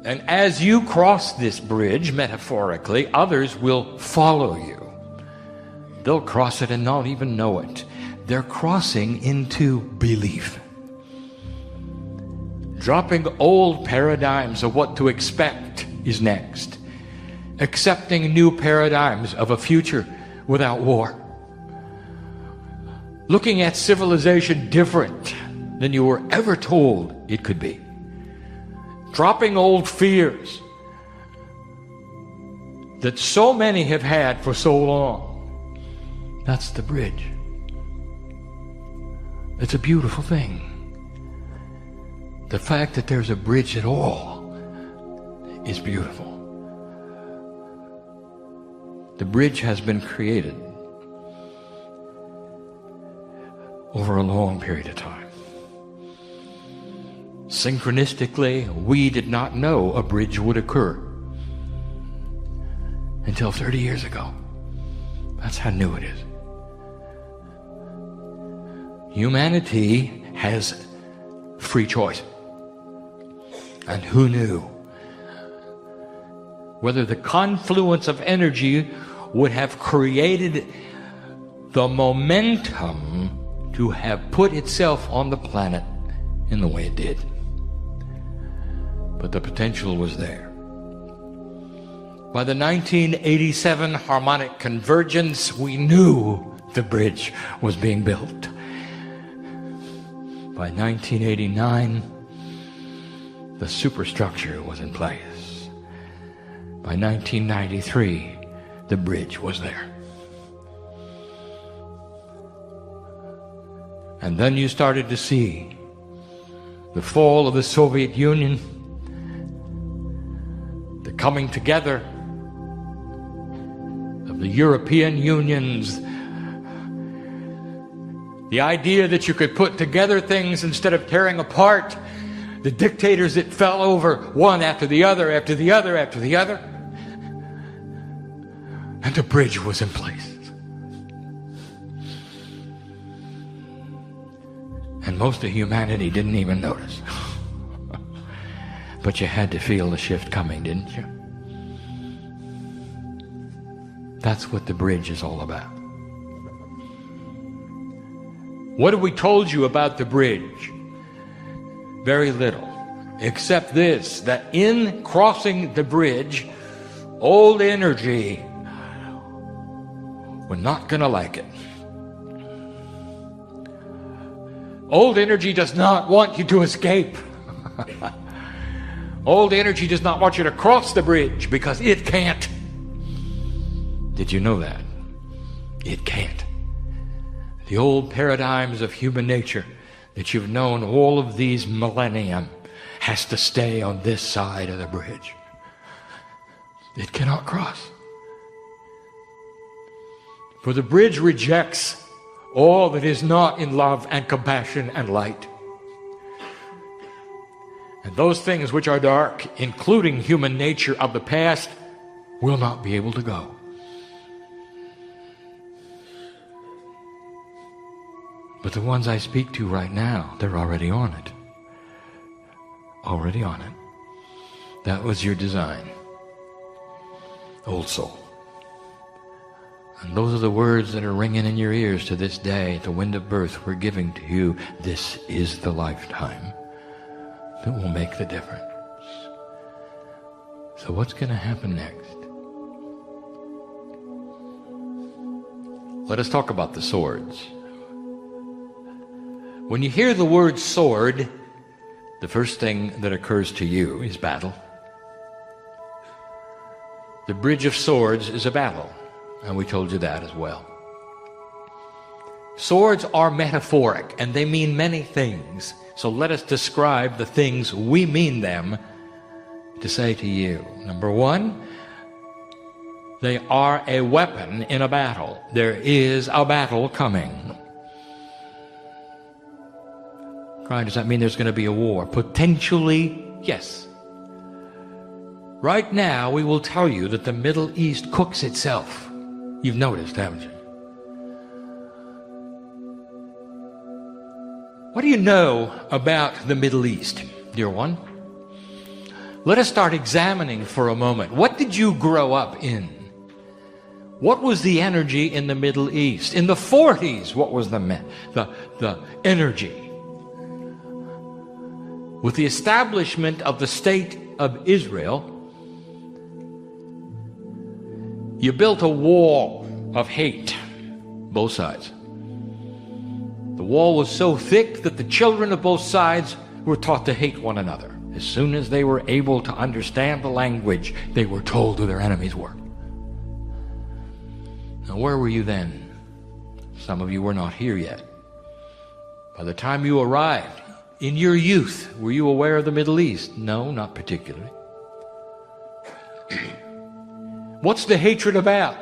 And as you cross this bridge, metaphorically, others will follow you. They'll cross it and not even know it. They're crossing into belief. Dropping old paradigms of what to expect is next. Accepting new paradigms of a future without war. Looking at civilization different than you were ever told it could be. Dropping old fears that so many have had for so long. That's the bridge. It's a beautiful thing. The fact that there's a bridge at all is beautiful. The bridge has been created over a long period of time. Synchronistically, we did not know a bridge would occur until 30 years ago. That's how new it is. Humanity has free choice. And who knew whether the confluence of energy would have created the momentum to have put itself on the planet in the way it did. But the potential was there. By the 1987 harmonic convergence, we knew the bridge was being built. By 1989, the superstructure was in place. By 1993, the bridge was there. And then you started to see the fall of the Soviet Union, the coming together of the European unions, the idea that you could put together things instead of tearing apart, the dictators that fell over one after the other, after the other, after the other. And the bridge was in place. And most of humanity didn't even notice. But you had to feel the shift coming, didn't you? That's what the bridge is all about. What have we told you about the bridge? Very little, except this, that in crossing the bridge, old energy, we're not going to like it. Old energy does not want you to escape. Old energy does not want you to cross the bridge because it can't. Did you know that? It can't. The old paradigms of human nature that you've known all of these millennia has to stay on this side of the bridge. It cannot cross. For the bridge rejects all that is not in love and compassion and light. And those things which are dark, including human nature of the past, will not be able to go. But the ones I speak to right now, they're already on it. Already on it. That was your design. Old soul. And those are the words that are ringing in your ears to this day. At the wind of birth we're giving to you. This is the lifetime that will make the difference. So what's going to happen next? Let us talk about the swords. When you hear the word sword, the first thing that occurs to you is battle. The bridge of swords is a battle, and we told you that as well. Swords are metaphoric, and they mean many things. So let us describe the things we mean them to say to you. Number one, they are a weapon in a battle. There is a battle coming. Kryon, does that mean there's going to be a war? Potentially, yes. Right now, we will tell you that the Middle East cooks itself. You've noticed, haven't you? What do you know about the Middle East, dear one? Let us start examining for a moment. What did you grow up in? What was the energy in the Middle East? In the 40s, what was the energy? With the establishment of the state of Israel, you built a wall of hate, both sides. The wall was so thick that the children of both sides were taught to hate one another. As soon as they were able to understand the language, they were told who their enemies were. Now, where were you then? Some of you were not here yet. By the time you arrived, in your youth, were you aware of the Middle East? No, not particularly. What's the hatred about?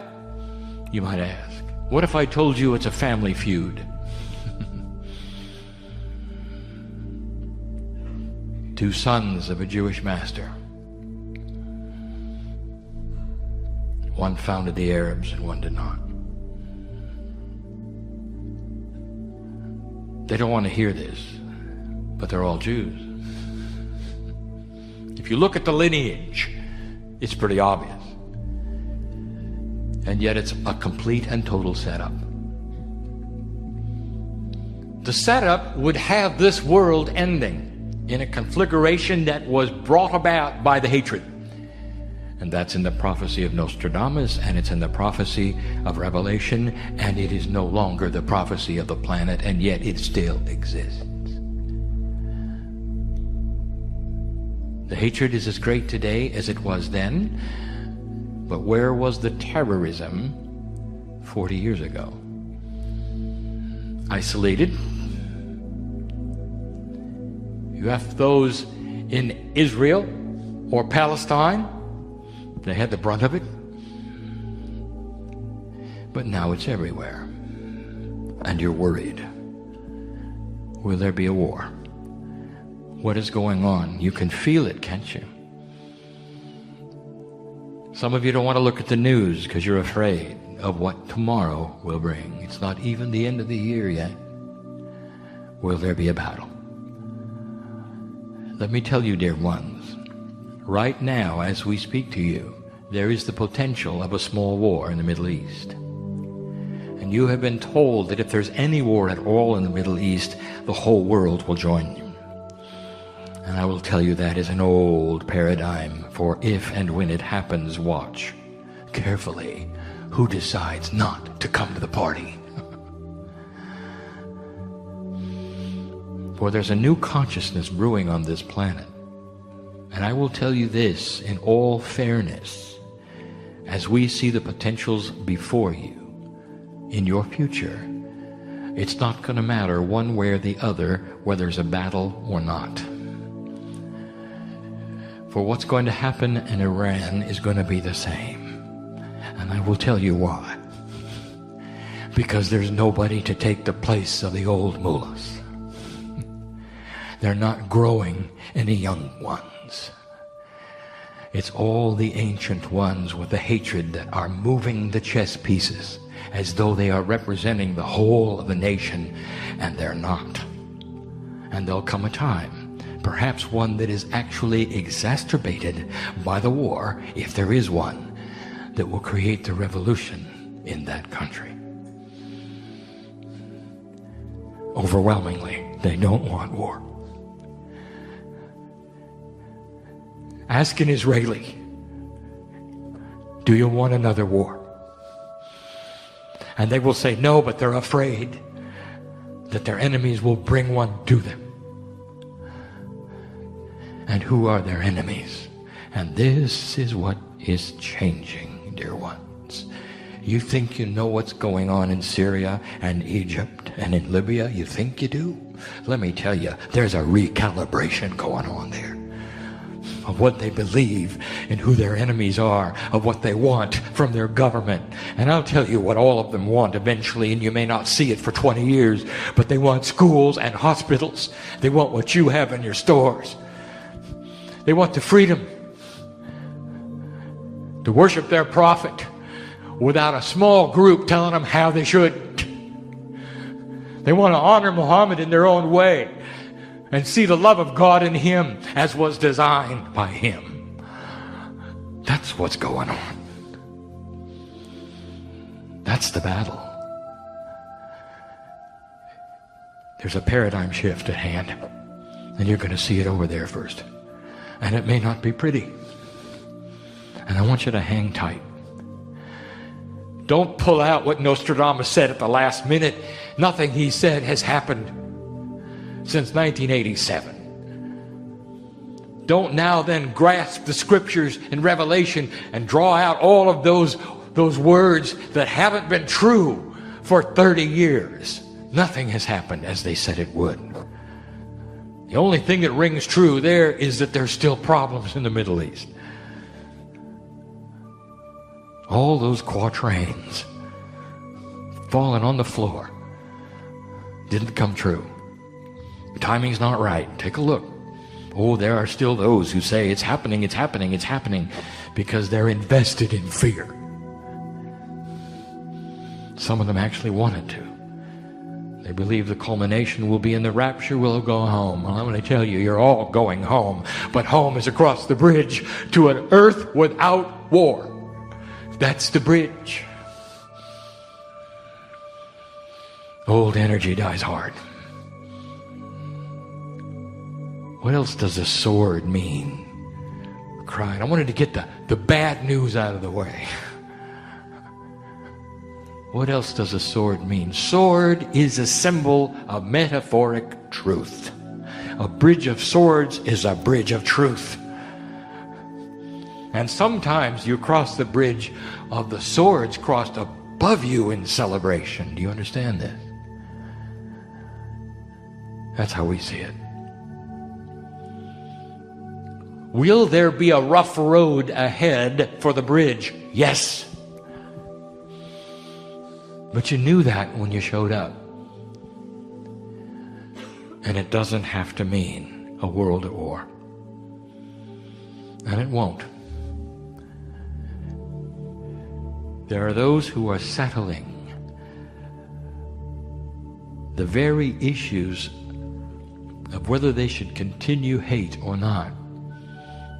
You might ask. What if I told you it's a family feud? Two sons of a Jewish master. One founded the Arabs and one did not. They don't want to hear this, but they're all Jews. If you look at the lineage, it's pretty obvious. And yet it's a complete and total setup. The setup would have this world ending in a conflagration that was brought about by the hatred. And that's in the prophecy of Nostradamus, and it's in the prophecy of Revelation, and it is no longer the prophecy of the planet, and yet it still exists. hatred is as great today as it was then, but where was the terrorism 40 years ago? Isolated. You have those in Israel or Palestine, they had the brunt of it. But now it's everywhere. And you're worried. Will there be a war? What is going on? You can feel it, can't you? Some of you don't want to look at the news because you're afraid of what tomorrow will bring. It's not even the end of the year yet. Will there be a battle? Let me tell you, dear ones, right now as we speak to you, there is the potential of a small war in the Middle East. And you have been told that if there's any war at all in the Middle East, the whole world will join you. And I will tell you that is an old paradigm, for if and when it happens, watch carefully who decides not to come to the party. For there's a new consciousness brewing on this planet. And I will tell you this in all fairness, as we see the potentials before you, in your future, it's not going to matter one way or the other whether there's a battle or not. For what's going to happen in Iran is going to be the same. And I will tell you why. Because there's nobody to take the place of the old mullahs. They're not growing any young ones. It's all the ancient ones with the hatred that are moving the chess pieces as though they are representing the whole of the nation, and they're not. And there'll come a time, perhaps one that is actually exacerbated by the war, if there is one, that will create the revolution in that country. Overwhelmingly, they don't want war. Ask an Israeli, do you want another war? And they will say no, but they're afraid that their enemies will bring one to them. And who are their enemies? And this is what is changing, dear ones. You think you know what's going on in Syria and Egypt and in Libya? You think you do? Let me tell you, there's a recalibration going on there of what they believe and who their enemies are, of what they want from their government. And I'll tell you what all of them want eventually, and you may not see it for 20 years, but they want schools and hospitals. They want what you have in your stores. They want the freedom to worship their prophet without a small group telling them how they should. They want to honor Muhammad in their own way and see the love of God in him as was designed by him. That's what's going on. That's the battle. There's a paradigm shift at hand, and you're going to see it over there first. And it may not be pretty. And I want you to hang tight. Don't pull out what Nostradamus said at the last minute. Nothing he said has happened since 1987. Don't now then grasp the scriptures in Revelation and draw out all of those words that haven't been true for 30 years. Nothing has happened as they said it would. The only thing that rings true there is that there's still problems in the Middle East. All those quatrains falling on the floor didn't come true. The timing's not right. Take a look. Oh, there are still those who say it's happening, it's happening, it's happening, because they're invested in fear. Some of them actually want it to. They believe the culmination will be in the rapture, we'll go home. Well, I'm going to tell you, you're all going home. But home is across the bridge to an earth without war. That's the bridge. Old energy dies hard. What else does a sword mean? Kryon. I wanted to get the bad news out of the way. What else does a sword mean? Sword is a symbol of metaphoric truth. A bridge of swords is a bridge of truth. And sometimes you cross the bridge of the swords crossed above you in celebration. Do you understand this? That's how we see it. Will there be a rough road ahead for the bridge? Yes. But you knew that when you showed up. And it doesn't have to mean a world at war. And it won't. There are those who are settling the very issues of whether they should continue hate or not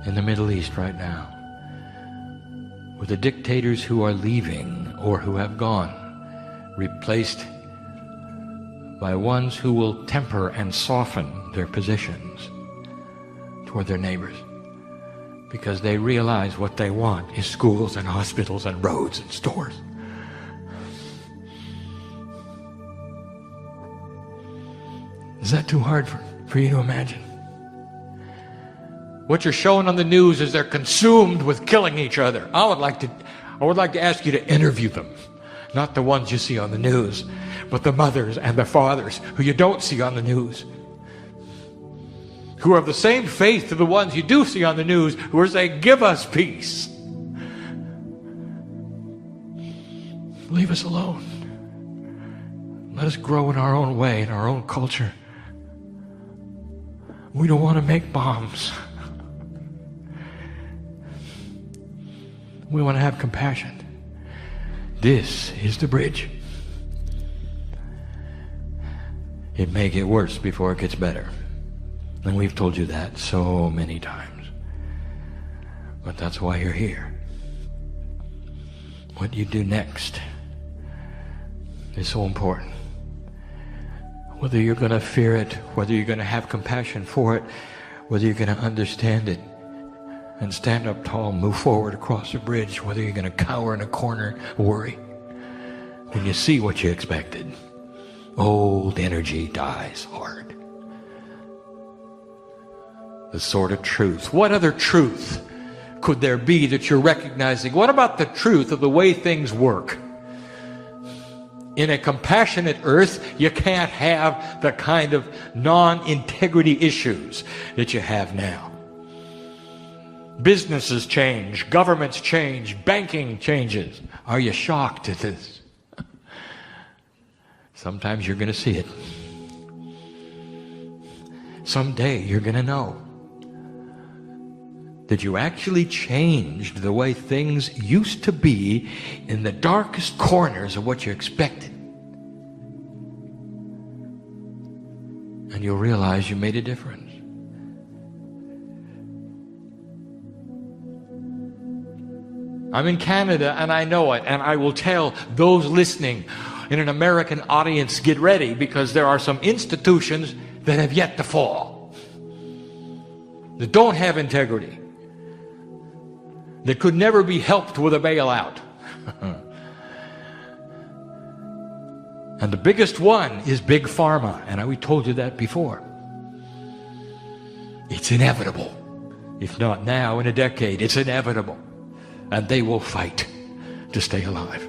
in the Middle East right now, with the dictators who are leaving or who have gone, replaced by ones who will temper and soften their positions toward their neighbors, because they realize what they want is schools and hospitals and roads and stores. Is that too hard for you to imagine? What you're showing on the news is they're consumed with killing each other. I would like to ask you to interview them. Not the ones you see on the news, but the mothers and the fathers who you don't see on the news, who are of the same faith to the ones you do see on the news, who are saying, give us peace. Leave us alone. Let us grow in our own way, in our own culture. We don't want to make bombs. We want to have compassion. This is the bridge. It may get worse before it gets better. And we've told you that so many times. But that's why you're here. What you do next is so important. Whether you're going to fear it, whether you're going to have compassion for it, whether you're going to understand it and stand up tall, move forward across the bridge, whether you're going to cower in a corner, worry. When you see what you expected, old energy dies hard. The sword of truth. What other truth could there be that you're recognizing? What about the truth of the way things work? In a compassionate earth, you can't have the kind of non-integrity issues that you have now. Businesses change, governments change, banking changes. Are you shocked at this? Sometimes you're going to see it. Someday you're going to know that you actually changed the way things used to be in the darkest corners of what you expected. And you'll realize you made a difference. I'm in Canada and I know it, and I will tell those listening in an American audience, get ready, because there are some institutions that have yet to fall, that don't have integrity, that could never be helped with a bailout. And the biggest one is Big Pharma, and we told you that before. It's inevitable. If not now, in a decade, it's inevitable. And they will fight to stay alive.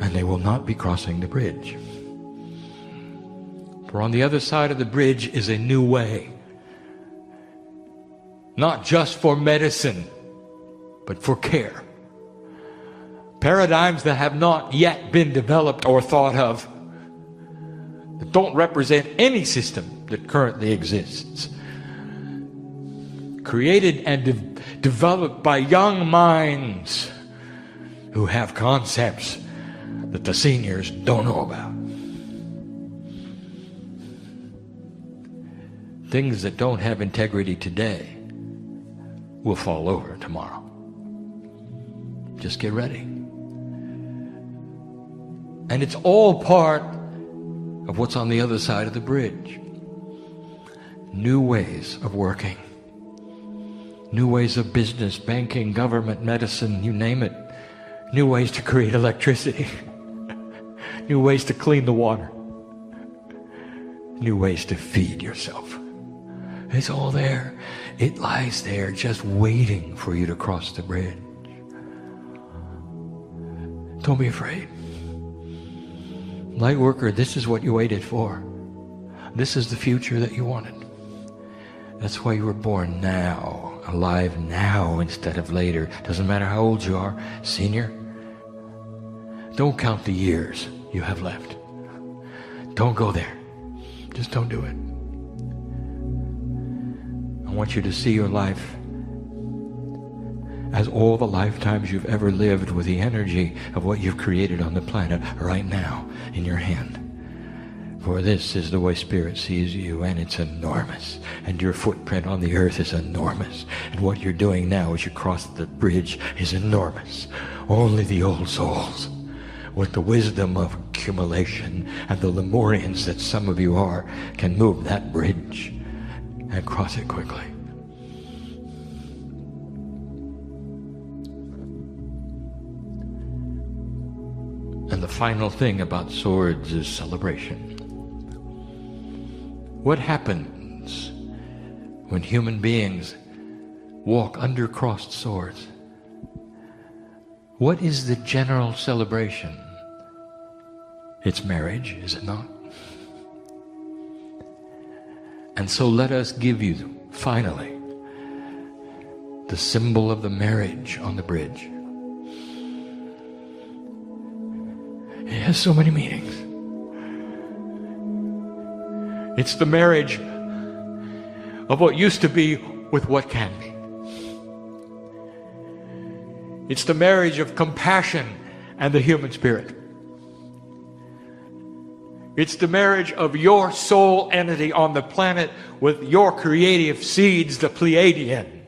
And they will not be crossing the bridge. For on the other side of the bridge is a new way. Not just for medicine, but for care. Paradigms that have not yet been developed or thought of, that don't represent any system that currently exists. Created and developed by young minds who have concepts that the seniors don't know about. Things that don't have integrity today will fall over tomorrow. Just get ready. And it's all part of what's on the other side of the bridge. New ways of working. New ways of business, banking, government, medicine, you name it. New ways to create electricity. New ways to clean the water. New ways to feed yourself. It's all there. It lies there just waiting for you to cross the bridge. Don't be afraid. Light worker, this is what you waited for. This is the future that you wanted. That's why you were born now, alive now instead of later. Doesn't matter how old you are, senior. Don't count the years you have left. Don't go there. Just don't do it. I want you to see your life as all the lifetimes you've ever lived with the energy of what you've created on the planet right now in your hand. For this is the way Spirit sees you, and it's enormous. And your footprint on the earth is enormous. And what you're doing now as you cross the bridge is enormous. Only the old souls, with the wisdom of accumulation and the Lemurians that some of you are, can move that bridge and cross it quickly. And the final thing about swords is celebration. What happens when human beings walk under crossed swords? What is the general celebration? It's marriage, is it not? And so let us give you, finally, the symbol of the marriage on the bridge. It has so many meanings. It's the marriage of what used to be with what can be. It's the marriage of compassion and the human spirit. It's the marriage of your soul entity on the planet with your creative seeds, the Pleiadian.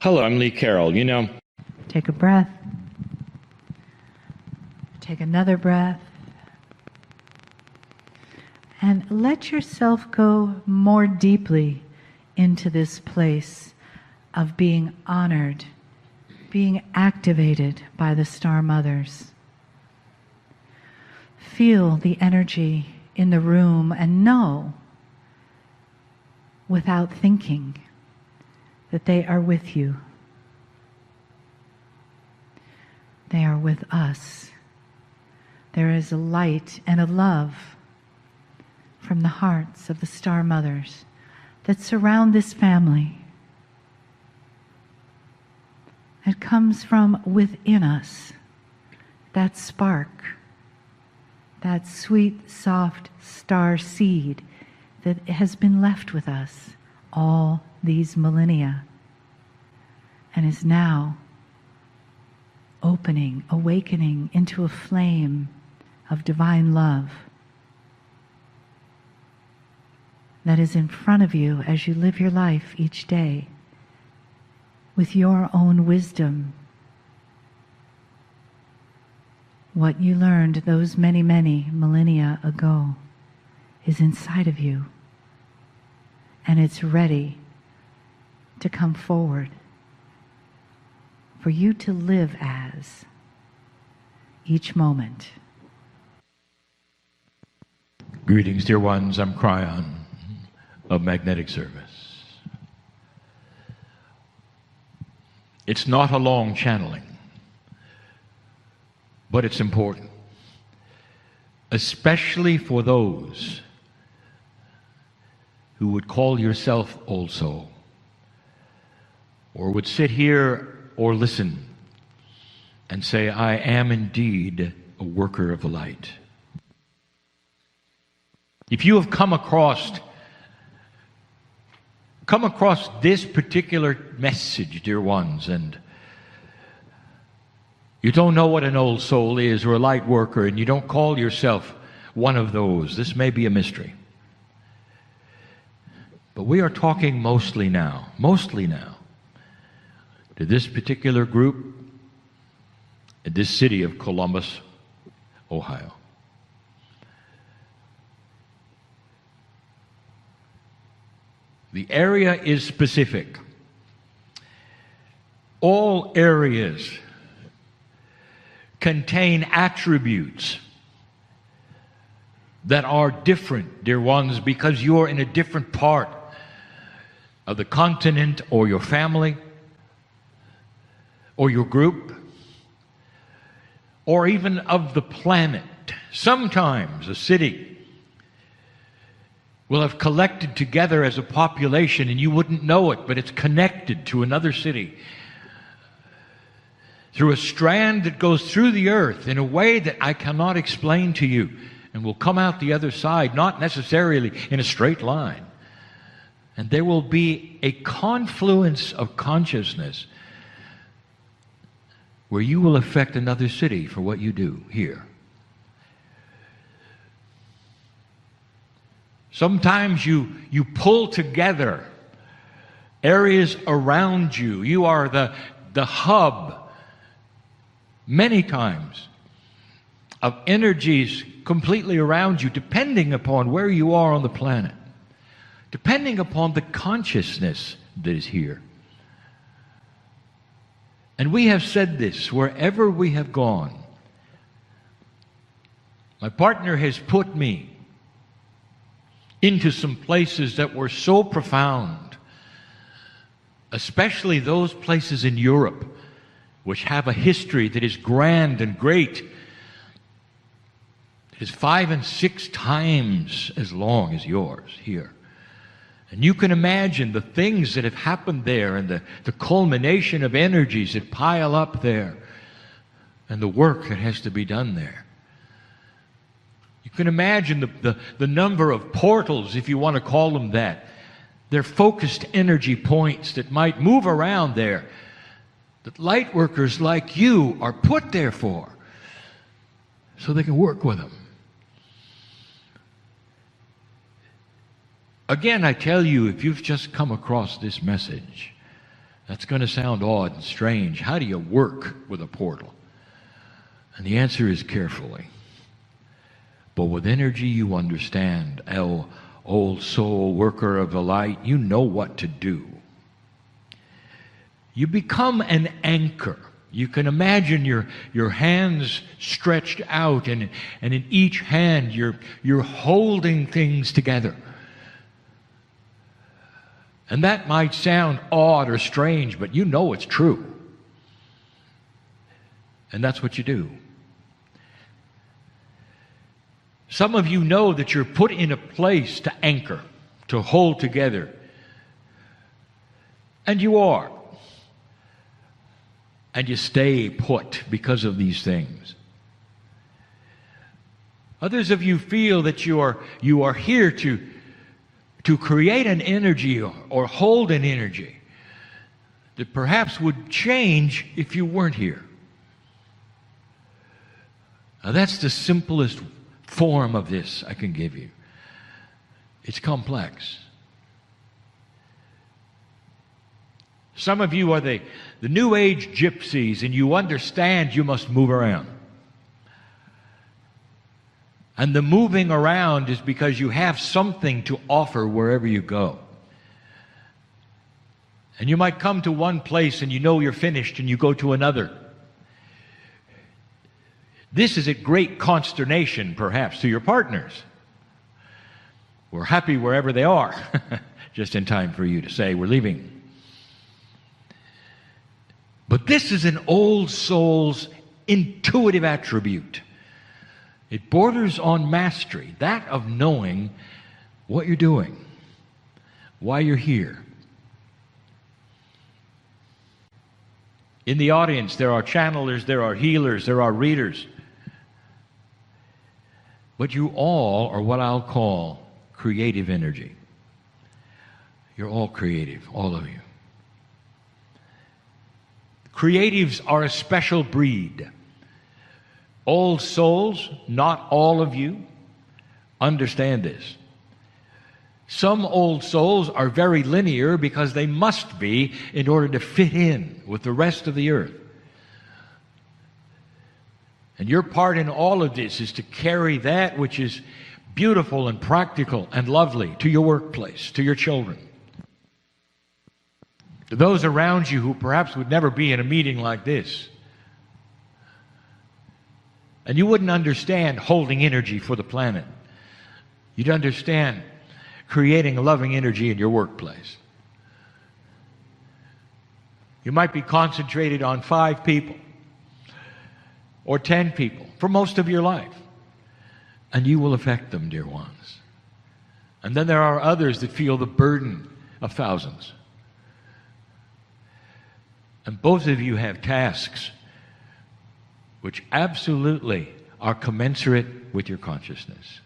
Hello, I'm Lee Carroll. Take a breath. Take another breath. And let yourself go more deeply into this place of being honored, being activated by the Star Mothers. Feel the energy in the room and know, without thinking, that they are with you. They are with us. There is a light and a love from the hearts of the Star Mothers that surround this family. It comes from within us, that spark, that sweet, soft star seed that has been left with us all these millennia and is now opening, awakening into a flame of divine love that is in front of you as you live your life each day with your own wisdom. What you learned those many, many millennia ago is inside of you, and it's ready to come forward for you to live as each moment. Greetings, dear ones. I'm Kryon of Magnetic Service. It's not a long channeling, but it's important, especially for those who would call yourself old soul, or would sit here or listen and say, I am indeed a worker of the light. If you have come across this particular message, dear ones, and you don't know what an old soul is or a light worker, and you don't call yourself one of those, this may be a mystery. But we are talking mostly now, to this particular group in this city of Columbus, Ohio. The area is specific. All areas contain attributes that are different, dear ones, because you're in a different part of the continent or your family or your group or even of the planet. Sometimes a city will have collected together as a population and you wouldn't know it, but it's connected to another city through a strand that goes through the earth in a way that I cannot explain to you, and will come out the other side, not necessarily in a straight line. And there will be a confluence of consciousness where you will affect another city for what you do here. Sometimes you pull together areas around you. You are the hub, many times, of energies completely around you, depending upon where you are on the planet, depending upon the consciousness that is here. And we have said this wherever we have gone. My partner has put me into some places that were so profound, especially those places in Europe which have a history that is grand and great. It is 5 and 6 times as long as yours here. And you can imagine the things that have happened there and the culmination of energies that pile up there and the work that has to be done there. You can imagine the number of portals, if you want to call them that. They're focused energy points that might move around there, that light workers like you are put there for, so they can work with them. Again, I tell you, if you've just come across this message That's going to sound odd and strange. How do you work with a portal? And the answer is carefully. But with energy you understand, O old soul worker of the light, you know what to do. You become an anchor. You can imagine your hands stretched out, and in each hand you're holding things together. And that might sound odd or strange, but you know it's true. And that's what you do. Some of you know that you're put in a place to anchor, to hold together. And you are. And you stay put because of these things. Others of you feel that you are here to create an energy or hold an energy that perhaps would change if you weren't here. Now that's the simplest form of this I can give you. It's complex. Some of you are the New Age gypsies, and you understand you must move around. And the moving around is because you have something to offer wherever you go. And you might come to one place and you know you're finished and you go to another. This is a great consternation, perhaps, to your partners. We're happy wherever they are, just in time for you to say, we're leaving. But this is an old soul's intuitive attribute. It borders on mastery, that of knowing what you're doing, why you're here. In the audience, there are channelers, there are healers, there are readers. But you all are what I'll call creative energy. You're all creative, all of you. Creatives are a special breed. Old souls, not all of you, understand this. Some old souls are very linear because they must be in order to fit in with the rest of the earth. And your part in all of this is to carry that which is beautiful and practical and lovely to your workplace, to your children. To those around you who perhaps would never be in a meeting like this. And you wouldn't understand holding energy for the planet. You'd understand creating a loving energy in your workplace. You might be concentrated on 5 people or 10 people for most of your life. And you will affect them, dear ones. And then there are others that feel the burden of thousands. And both of you have tasks which absolutely are commensurate with your consciousness.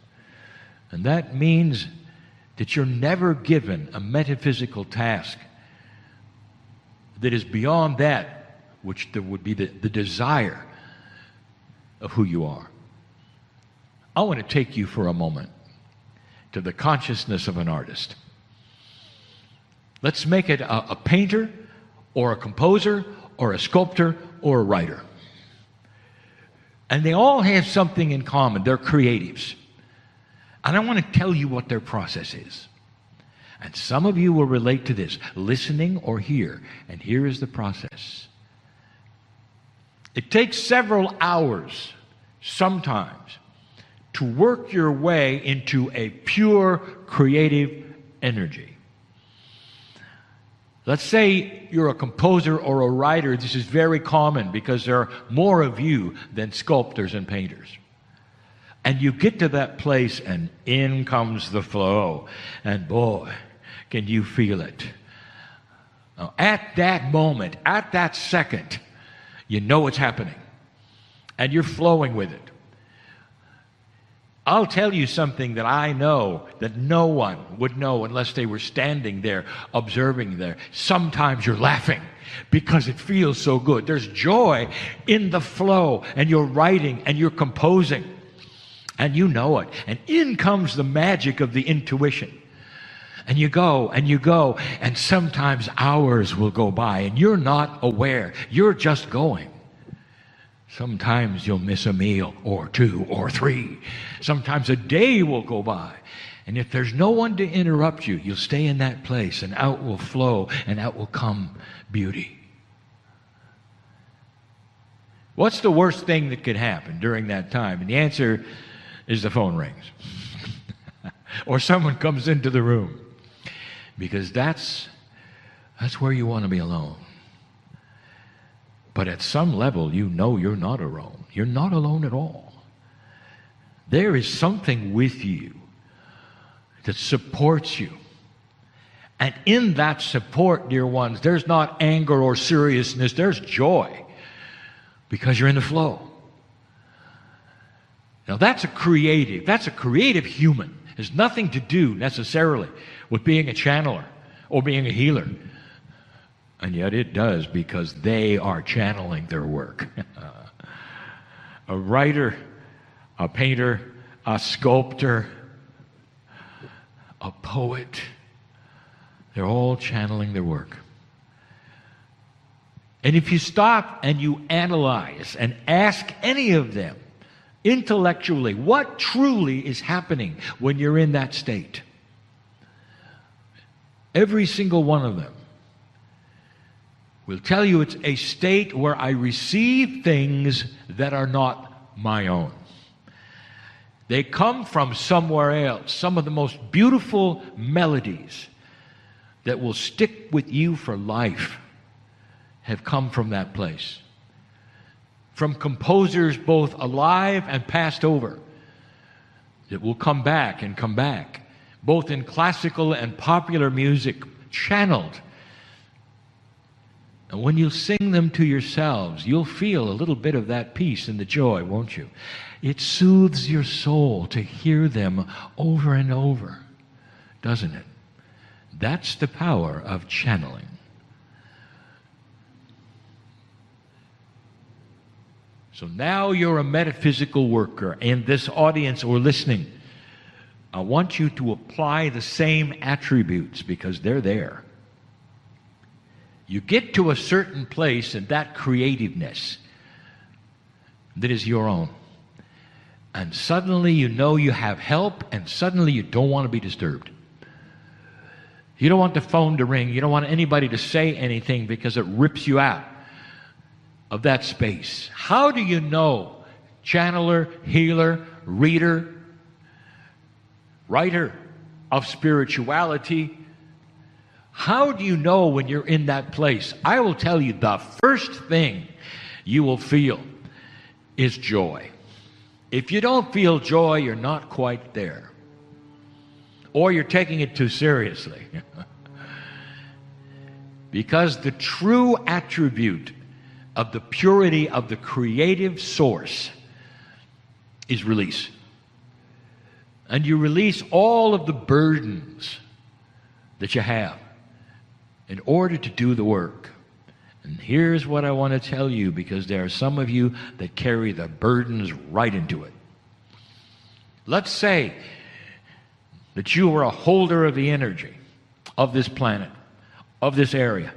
And that means that you're never given a metaphysical task that is beyond that which there would be the desire of who you are. I want to take you for a moment to the consciousness of an artist. Let's make it a painter or a composer or a sculptor or a writer. And they all have something in common. They're creatives. And I want to tell you what their process is. And some of you will relate to this, listening or hear. And here is the process. It takes several hours, sometimes, to work your way into a pure creative energy. Let's say you're a composer or a writer. This is very common because there are more of you than sculptors and painters. And you get to that place and in comes the flow. And boy, can you feel it. Now, at that moment, at that second, you know it's happening. And you're flowing with it. I'll tell you something that I know that no one would know unless they were standing there, observing there. Sometimes you're laughing because it feels so good. There's joy in the flow, and you're writing and you're composing, and you know it. And in comes the magic of the intuition. And you go, and sometimes hours will go by, and you're not aware. You're just going. Sometimes you'll miss a meal, or two, or three. Sometimes a day will go by. And if there's no one to interrupt you, you'll stay in that place, and out will flow, and out will come beauty. What's the worst thing that could happen during that time? And the answer is the phone rings. Or someone comes into the room. Because that's where you want to be alone. But at some level, you know you're not alone. You're not alone at all. There is something with you that supports you. And in that support, dear ones, there's not anger or seriousness, there's joy. Because you're in the flow. Now that's a creative human. It has nothing to do necessarily with being a channeler or being a healer. And yet it does, because they are channeling their work. A writer, a painter, a sculptor, a poet, they're all channeling their work. And if you stop and you analyze and ask any of them intellectually what truly is happening when you're in that state, every single one of them will tell you it's a state where I receive things that are not my own. They come from somewhere else. Some of the most beautiful melodies that will stick with you for life have come from that place. From composers both alive and passed over that will come back, both in classical and popular music, channeled. And when you sing them to yourselves, you'll feel a little bit of that peace and the joy, won't you? It soothes your soul to hear them over and over, doesn't it? That's the power of channeling. So now you're a metaphysical worker, and this audience or listening, I want you to apply the same attributes because they're there. You get to a certain place in that creativeness that is your own. And suddenly you know you have help, and suddenly you don't want to be disturbed. You don't want the phone to ring. You don't want anybody to say anything because it rips you out of that space. How do you know, channeler, healer, reader, writer of spirituality, how do you know when you're in that place? I will tell you, the first thing you will feel is joy. If you don't feel joy, you're not quite there. Or you're taking it too seriously. Because the true attribute of the purity of the creative source is release. And you release all of the burdens that you have in order to do the work. And here's what I want to tell you, because there are some of you that carry the burdens right into it. Let's say that you are a holder of the energy of this planet, of this area.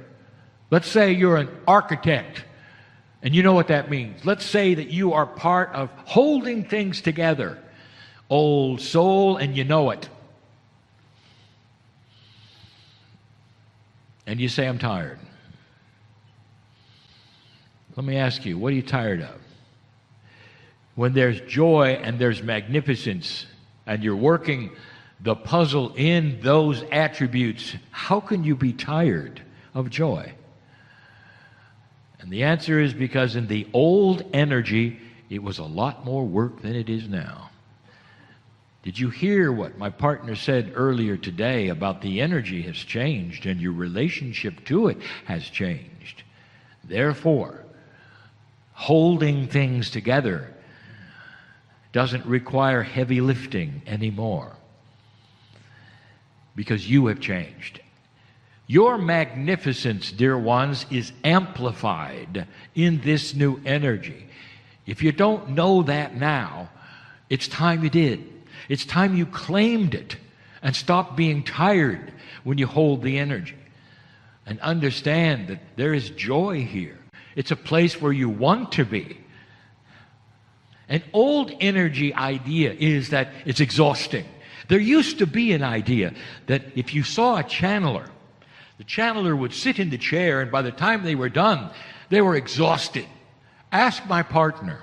Let's say you're an architect, and you know what that means. Let's say that you are part of holding things together, old soul, and you know it. And you say, I'm tired. Let me ask you, what are you tired of? When there's joy and there's magnificence, and you're working the puzzle in those attributes, how can you be tired of joy? And the answer is because in the old energy, it was a lot more work than it is now. Did you hear what my partner said earlier today about the energy has changed and your relationship to it has changed? Therefore, holding things together doesn't require heavy lifting anymore because you have changed. Your magnificence, dear ones, is amplified in this new energy. If you don't know that now, it's time you did. It's time you claimed it. And stop being tired when you hold the energy. And understand that there is joy here. It's a place where you want to be. An old energy idea is that it's exhausting. There used to be an idea that if you saw a channeler, the channeler would sit in the chair, and by the time they were done, they were exhausted. Ask my partner.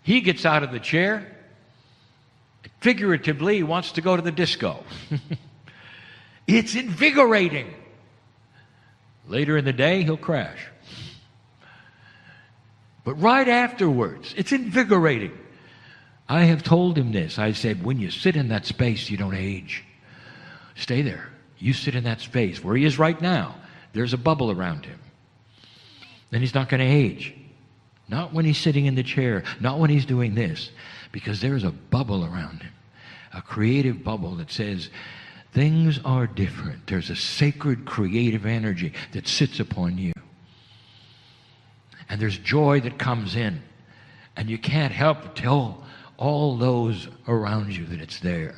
He gets out of the chair. Figuratively, he wants to go to the disco. It's invigorating. Later in the day, he'll crash. But right afterwards, it's invigorating. I have told him this. I said, when you sit in that space, you don't age. Stay there. You sit in that space. Where he is right now, there's a bubble around him. Then he's not going to age. Not when he's sitting in the chair. Not when he's doing this. Because there's a bubble around him. A creative bubble that says, things are different. There's a sacred creative energy that sits upon you. And there's joy that comes in. And you can't help but tell all those around you that it's there.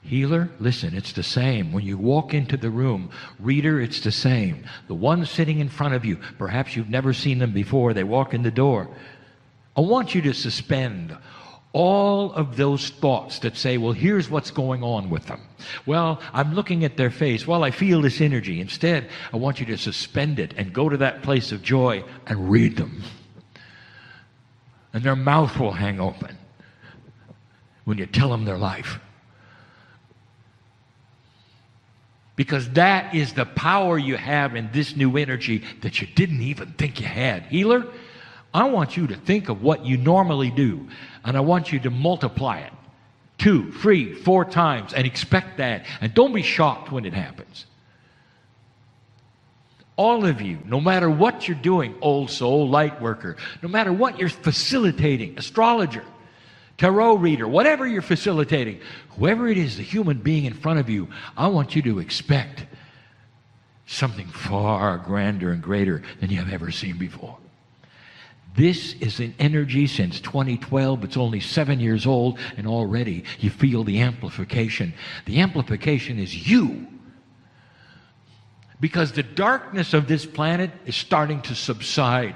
Healer, listen, it's the same. When you walk into the room, reader, it's the same. The one sitting in front of you, perhaps you've never seen them before, they walk in the door. I want you to suspend all of those thoughts that say, well, here's what's going on with them. Well, I'm looking at their face. Well, I feel this energy. Instead, I want you to suspend it and go to that place of joy and read them. And their mouth will hang open when you tell them their life. Because that is the power you have in this new energy that you didn't even think you had. Healer, I want you to think of what you normally do, and I want you to multiply it 2, 3, 4 times and expect that. And don't be shocked when it happens. All of you, no matter what you're doing, old soul, light worker, no matter what you're facilitating, astrologer, tarot reader, whatever you're facilitating, whoever it is, the human being in front of you, I want you to expect something far grander and greater than you have ever seen before. This is an energy since 2012. It's only 7 years old, and already you feel the amplification. The amplification is you. Because the darkness of this planet is starting to subside.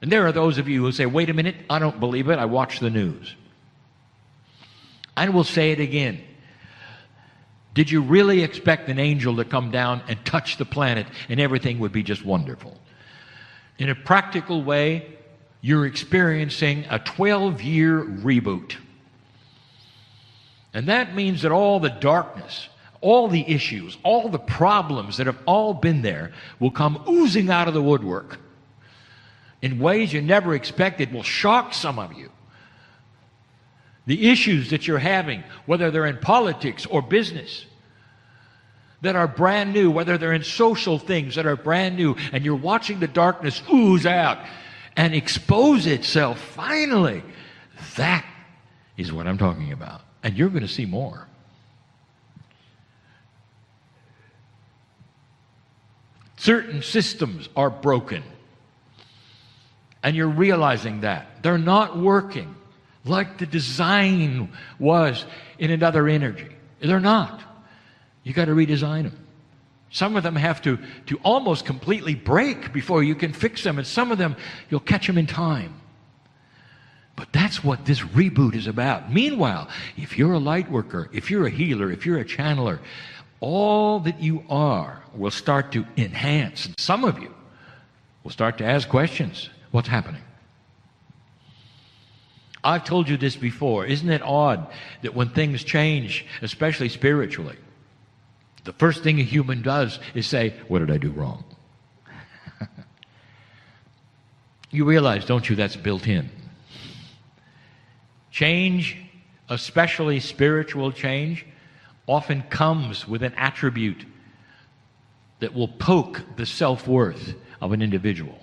And there are those of you who say, wait a minute, I don't believe it. I watch the news. I will say it again. Did you really expect an angel to come down and touch the planet and everything would be just wonderful? In a practical way, you're experiencing a 12-year reboot. And that means that all the darkness, all the issues, all the problems that have all been there will come oozing out of the woodwork in ways you never expected. Will shock some of you. The issues that you're having, whether they're in politics or business, that are brand new, whether they're in social things that are brand new, and you're watching the darkness ooze out and expose itself finally. That is what I'm talking about. And you're going to see more. Certain systems are broken. And you're realizing that. They're not working like the design was in another energy. They're not. You got to redesign them. Some of them have to almost completely break before you can fix them, and some of them you'll catch them in time. But that's what this reboot is about. Meanwhile, if you're a light worker, if you're a healer, if you're a channeler, all that you are will start to enhance. And some of you will start to ask questions. What's happening? I've told you this before. Isn't it odd that when things change, especially spiritually, the first thing a human does is say, what did I do wrong? You realize, don't you, that's built in. Change, especially spiritual change, often comes with an attribute that will poke the self-worth of an individual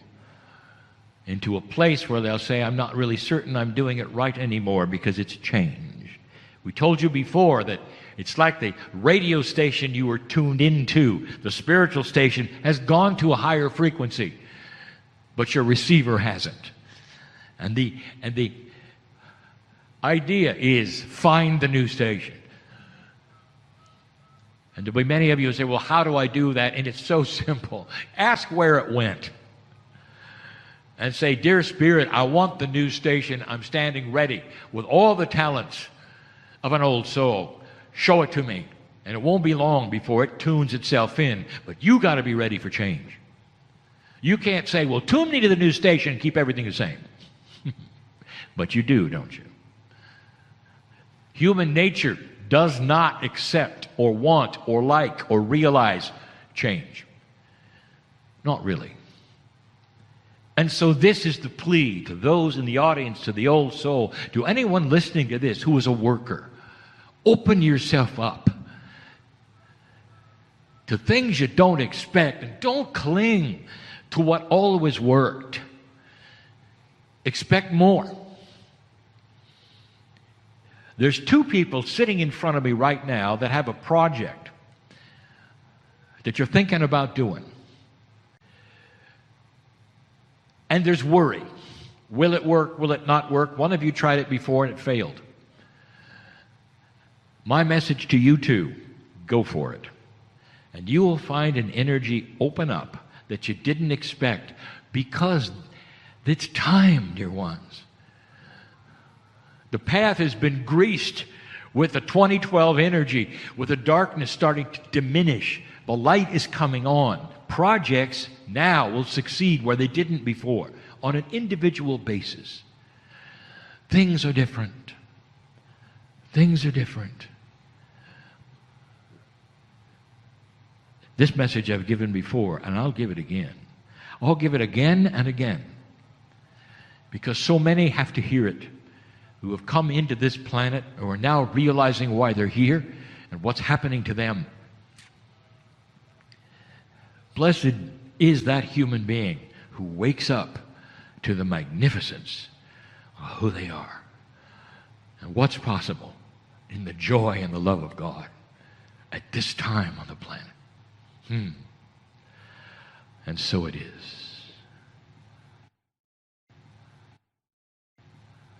into a place where they'll say, I'm not really certain I'm doing it right anymore because it's changed. We told you before that it's like the radio station you were tuned into. The spiritual station has gone to a higher frequency, but your receiver hasn't. And the idea is find the new station. And there'll be many of you who say, well, how do I do that? And it's so simple. Ask where it went. And say, dear Spirit, I want the new station. I'm standing ready with all the talents of an old soul. Show it to me. And it won't be long before it tunes itself in. But you got to be ready for change. You can't say, well, tune me to the new station and keep everything the same. But you do, don't you? Human nature does not accept or want or like or realize change. Not really. And so this is the plea to those in the audience, to the old soul, to anyone listening to this who is a worker. Open yourself up to things you don't expect, and don't cling to what always worked. Expect more. There's two people sitting in front of me right now that have a project that you're thinking about doing. And there's worry. Will it work? Will it not work? One of you tried it before and it failed. My message to you two, go for it. And you will find an energy open up that you didn't expect, because it's time, dear ones. The path has been greased with the 2012 energy, with the darkness starting to diminish. The light is coming on. Projects now will succeed where they didn't before, on an individual basis. Things are different. Things are different. This message I've given before, and I'll give it again. I'll give it again and again, because so many have to hear it, who have come into this planet, who are now realizing why they're here and what's happening to them. Blessed is that human being who wakes up to the magnificence of who they are and what's possible in the joy and the love of God at this time on the planet. And so it is.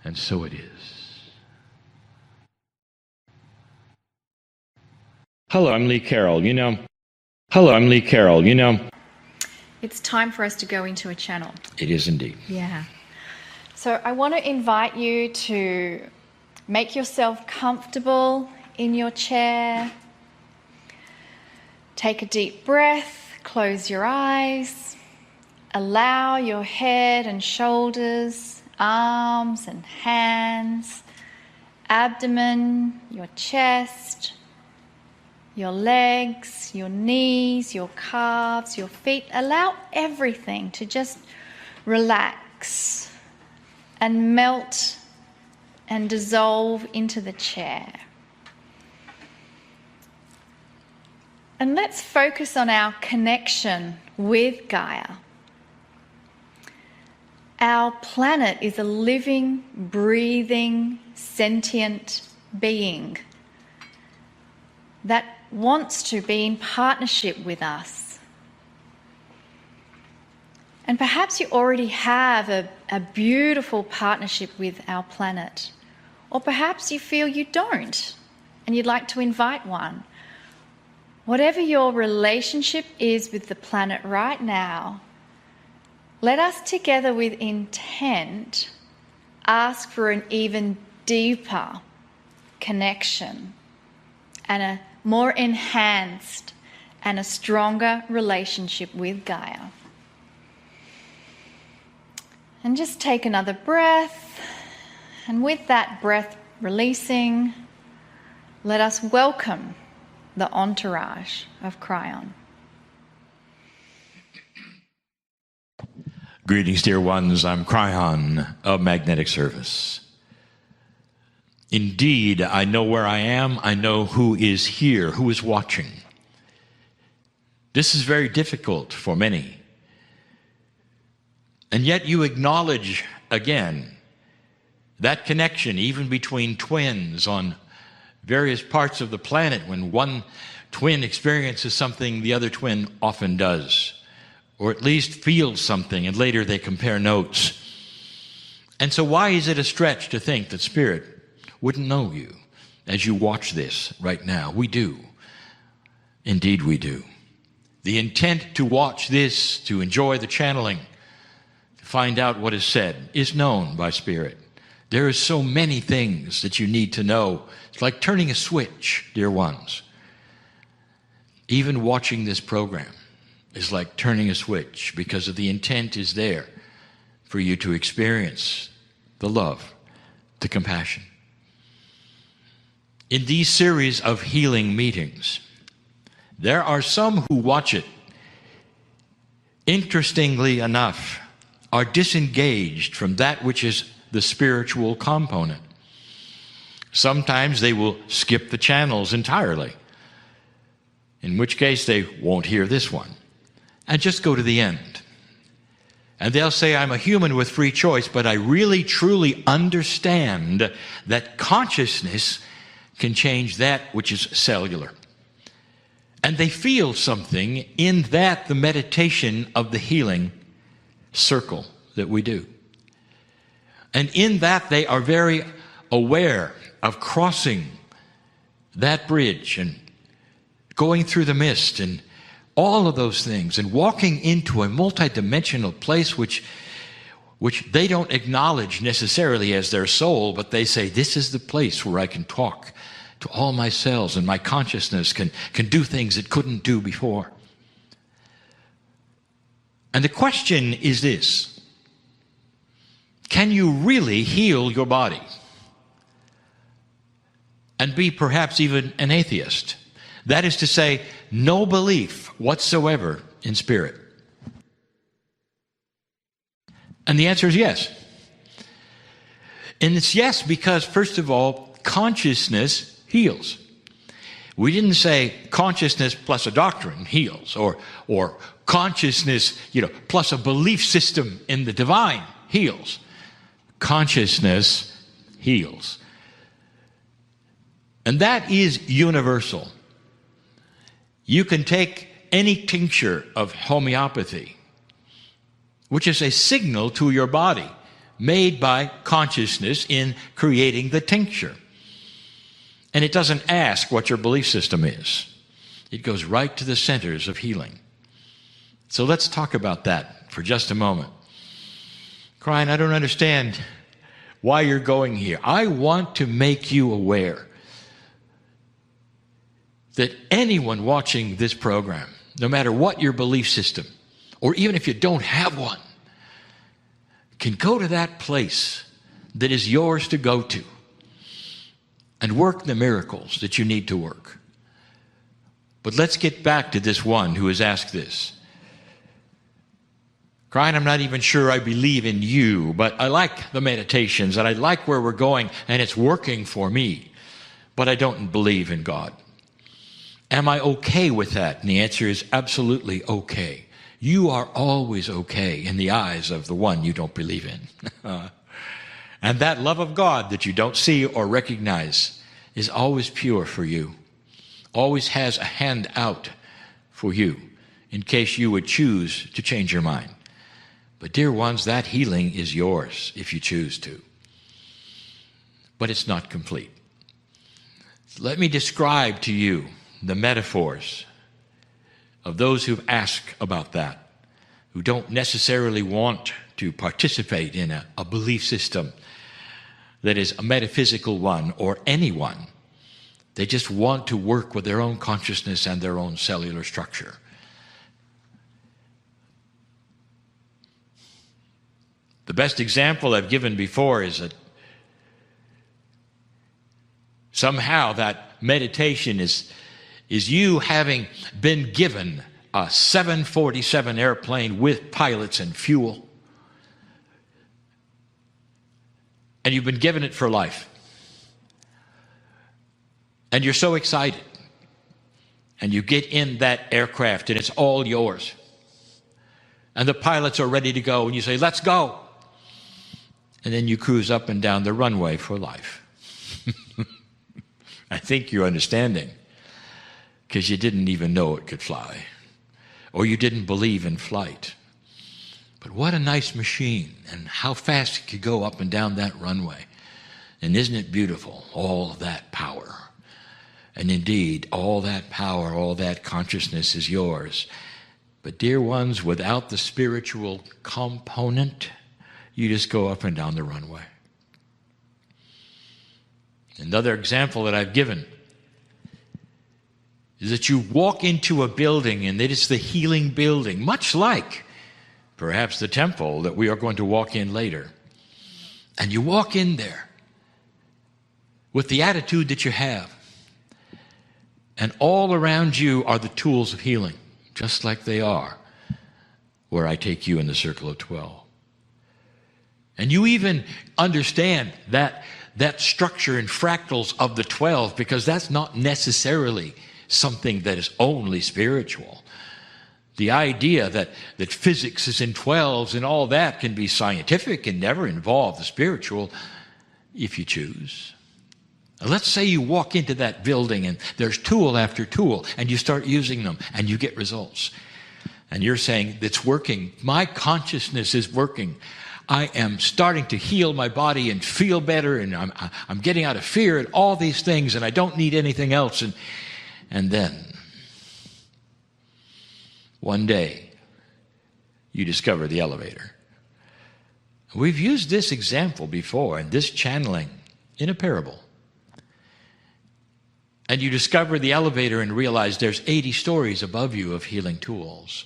And so it is. Hello, I'm Lee Carroll. Hello, I'm Lee Carroll. It's time for us to go into a channel. It is indeed. Yeah. So I want to invite you to make yourself comfortable in your chair. Take a deep breath, close your eyes, allow your head and shoulders, arms and hands, abdomen, your chest, your legs, your knees, your calves, your feet. Allow everything to just relax and melt and dissolve into the chair. And let's focus on our connection with Gaia. Our planet is a living, breathing, sentient being that wants to be in partnership with us. And perhaps you already have a beautiful partnership with our planet. Or perhaps you feel you don't and you'd like to invite one. Whatever your relationship is with the planet right now, let us together with intent ask for an even deeper connection and a more enhanced and a stronger relationship with Gaia. And just take another breath, and with that breath releasing, let us welcome the entourage of Kryon. Greetings, dear ones. I'm Kryon of Magnetic Service. Indeed, I know where I am. I know who is here, who is watching. This is very difficult for many. And yet you acknowledge again that connection, even between twins on various parts of the planet. When one twin experiences something, the other twin often does, or at least feels something, and later they compare notes. And so why is it a stretch to think that Spirit wouldn't know you as you watch this right now. We do. Indeed, we do. The intent to watch this, to enjoy the channeling, to find out what is said, is known by Spirit. There are so many things that you need to know. It's like turning a switch, dear ones. Even watching this program is like turning a switch, because of the intent is there for you to experience the love, the compassion. In these series of healing meetings, there are some who watch it, interestingly enough, are disengaged from that which is the spiritual component. Sometimes they will skip the channels entirely, in which case they won't hear this one, and just go to the end. And they'll say, I'm a human with free choice, but I really truly understand that consciousness can change that which is cellular. And they feel something in that, the meditation of the healing circle that we do. And in that they are very aware of crossing that bridge and going through the mist and all of those things, and walking into a multidimensional place which they don't acknowledge necessarily as their soul, but they say, this is the place where I can talk to all my cells, and my consciousness can do things it couldn't do before. And the question is this: can you really heal your body and be perhaps even an atheist? That is to say, no belief whatsoever in spirit. And the answer is yes. And it's yes because, first of all, consciousness heals. We didn't say consciousness plus a doctrine heals, or consciousness, plus a belief system in the divine heals. Consciousness heals. And that is universal. You can take any tincture of homeopathy, which is a signal to your body made by consciousness in creating the tincture. And it doesn't ask what your belief system is. It goes right to the centers of healing. So let's talk about that for just a moment. Kryon, I don't understand why you're going here. I want to make you aware that anyone watching this program, no matter what your belief system, or even if you don't have one, can go to that place that is yours to go to and work the miracles that you need to work. But let's get back to this one who has asked this. Kryon, I'm not even sure I believe in you, but I like the meditations and I like where we're going and it's working for me, but I don't believe in God. Am I okay with that? And the answer is absolutely okay. You are always okay in the eyes of the one you don't believe in. And that love of God that you don't see or recognize is always pure for you, always has a hand out for you in case you would choose to change your mind. But dear ones, that healing is yours if you choose to. But it's not complete. Let me describe to you the metaphors of those who've asked about that, who don't necessarily want to participate in a belief system that is a metaphysical one or any one. They just want to work with their own consciousness and their own cellular structure. The best example I've given before is that somehow that meditation is you having been given a 747 airplane with pilots and fuel, and you've been given it for life. And you're so excited. And you get in that aircraft and it's all yours. And the pilots are ready to go and you say, let's go. And then you cruise up and down the runway for life. I think you're understanding. Because you didn't even know it could fly. Or you didn't believe in flight. But what a nice machine, and how fast it could go up and down that runway. And isn't it beautiful, all of that power? And indeed, all that power, all that consciousness is yours. But dear ones, without the spiritual component, you just go up and down the runway. Another example that I've given is that you walk into a building and it is the healing building, much like perhaps the temple that we are going to walk in later. And you walk in there with the attitude that you have. And all around you are the tools of healing, just like they are where I take you in the circle of 12. And you even understand that structure and fractals of the 12, because that's not necessarily something that is only spiritual. The idea that physics is in 12s and all that can be scientific and never involve the spiritual if you choose. Now, let's say you walk into that building and there's tool after tool and you start using them and you get results. And you're saying, it's working. My consciousness is working. I am starting to heal my body and feel better, and I'm getting out of fear and all these things, and I don't need anything else. And then, one day, you discover the elevator. We've used this example before, and this channeling in a parable. And you discover the elevator and realize there's 80 stories above you of healing tools.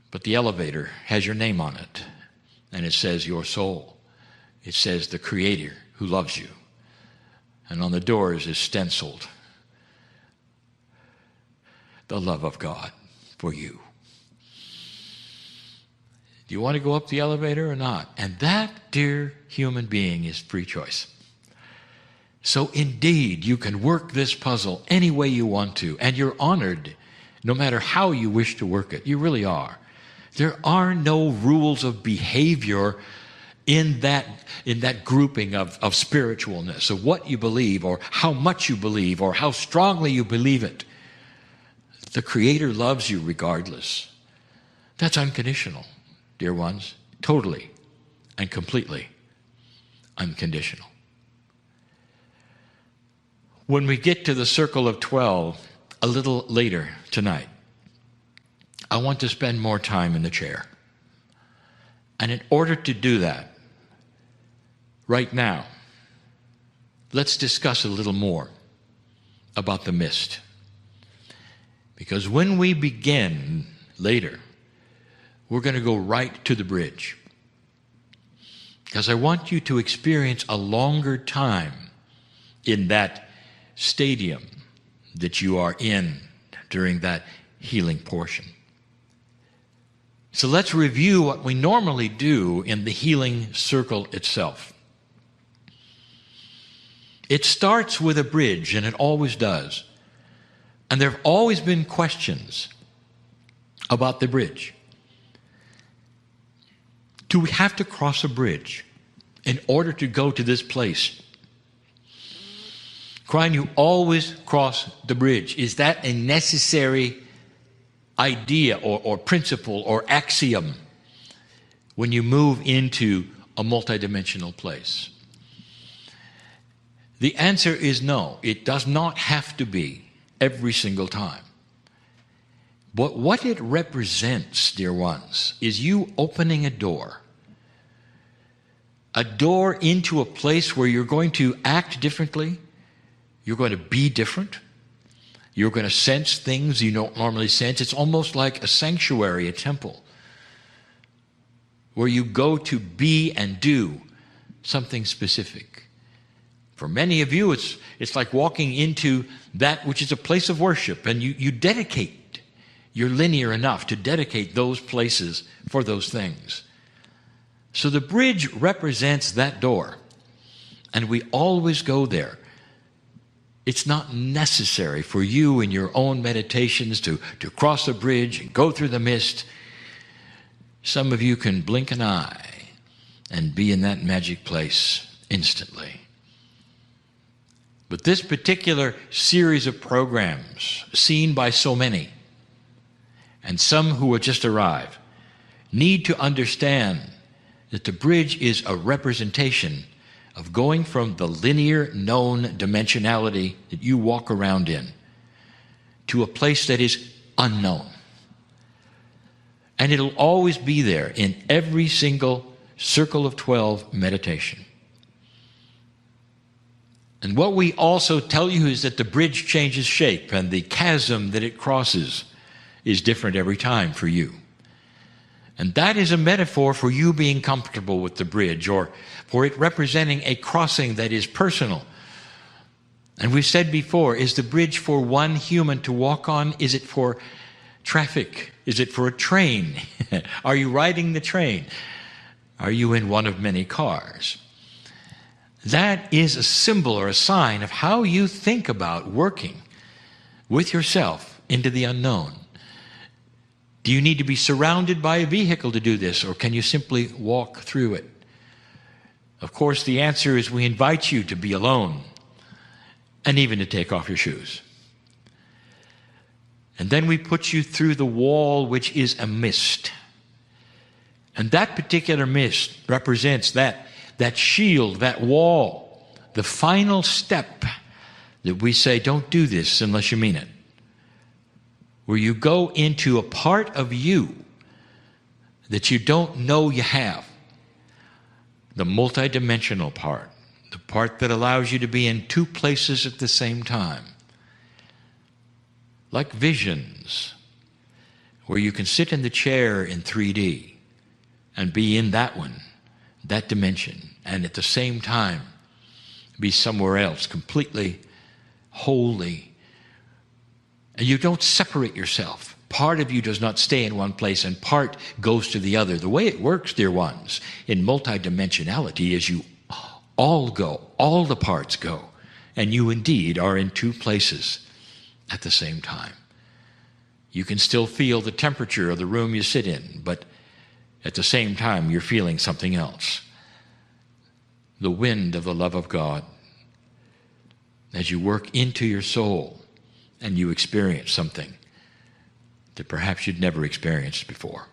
But the elevator has your name on it. And it says your soul. It says the Creator who loves you. And on the doors is stenciled the love of God for you. Do you want to go up the elevator or not? And that, dear human being, is free choice. So indeed, you can work this puzzle any way you want to, and you're honored no matter how you wish to work it. You really are. There are no rules of behavior in that grouping of spiritualness, of what you believe or how much you believe or how strongly you believe it. The Creator loves you regardless. That's unconditional, dear ones. Totally and completely unconditional. When we get to the circle of 12 a little later tonight, I want to spend more time in the chair. And in order to do that, right now, let's discuss a little more about the mist. Because when we begin later, we're going to go right to the bridge. Because I want you to experience a longer time in that stadium that you are in during that healing portion. So let's review what we normally do in the healing circle itself. It starts with a bridge, and it always does. And there have always been questions about the bridge. Do we have to cross a bridge in order to go to this place? Kryon, you always cross the bridge. Is that a necessary idea or principle or axiom when you move into a multidimensional place? The answer is no. It does not have to be every single time. But what it represents, dear ones, is you opening a door into a place where you're going to act differently, you're going to be different, you're going to sense things you don't normally sense. It's almost like a sanctuary, a temple, where you go to be and do something specific. For many of you, it's like walking into that which is a place of worship, and you dedicate. You're linear enough to dedicate those places for those things. So the bridge represents that door, and we always go there. It's not necessary for you in your own meditations to cross the bridge and go through the mist. Some of you can blink an eye and be in that magic place instantly. But this particular series of programs, seen by so many, and some who have just arrived, need to understand that the bridge is a representation of going from the linear known dimensionality that you walk around in to a place that is unknown. And it'll always be there in every single Circle of 12 meditation. And what we also tell you is that the bridge changes shape and the chasm that it crosses is different every time for you. And that is a metaphor for you being comfortable with the bridge, or for it representing a crossing that is personal. And we've said before, is the bridge for one human to walk on? Is it for traffic? Is it for a train? Are you riding the train? Are you in one of many cars? That is a symbol or a sign of how you think about working with yourself into the unknown. Do you need to be surrounded by a vehicle to do this, or can you simply walk through it? Of course, the answer is we invite you to be alone and even to take off your shoes. And then we put you through the wall, which is a mist. And that particular mist represents that shield, that wall, the final step that we say, don't do this unless you mean it. Where you go into a part of you that you don't know you have. The multidimensional part. The part that allows you to be in two places at the same time. Like visions, where you can sit in the chair in 3D and be in that one, that dimension, and at the same time be somewhere else, completely holy. And you don't separate yourself. Part of you does not stay in one place and part goes to the other. The way it works, dear ones, in multidimensionality is you all go, all the parts go, and you indeed are in two places at the same time. You can still feel the temperature of the room you sit in, but at the same time you're feeling something else. The wind of the love of God. As you work into your soul and you experience something that perhaps you'd never experienced before.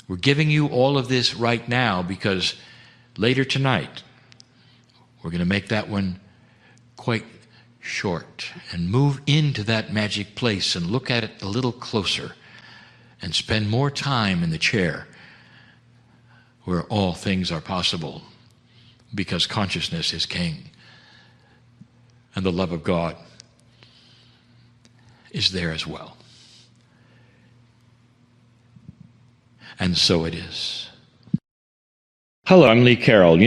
We're giving you all of this right now because later tonight we're going to make that one quite short and move into that magic place and look at it a little closer and spend more time in the chair where all things are possible because consciousness is king and the love of God is there as well. And so it is. Hello, I'm Lee Carroll.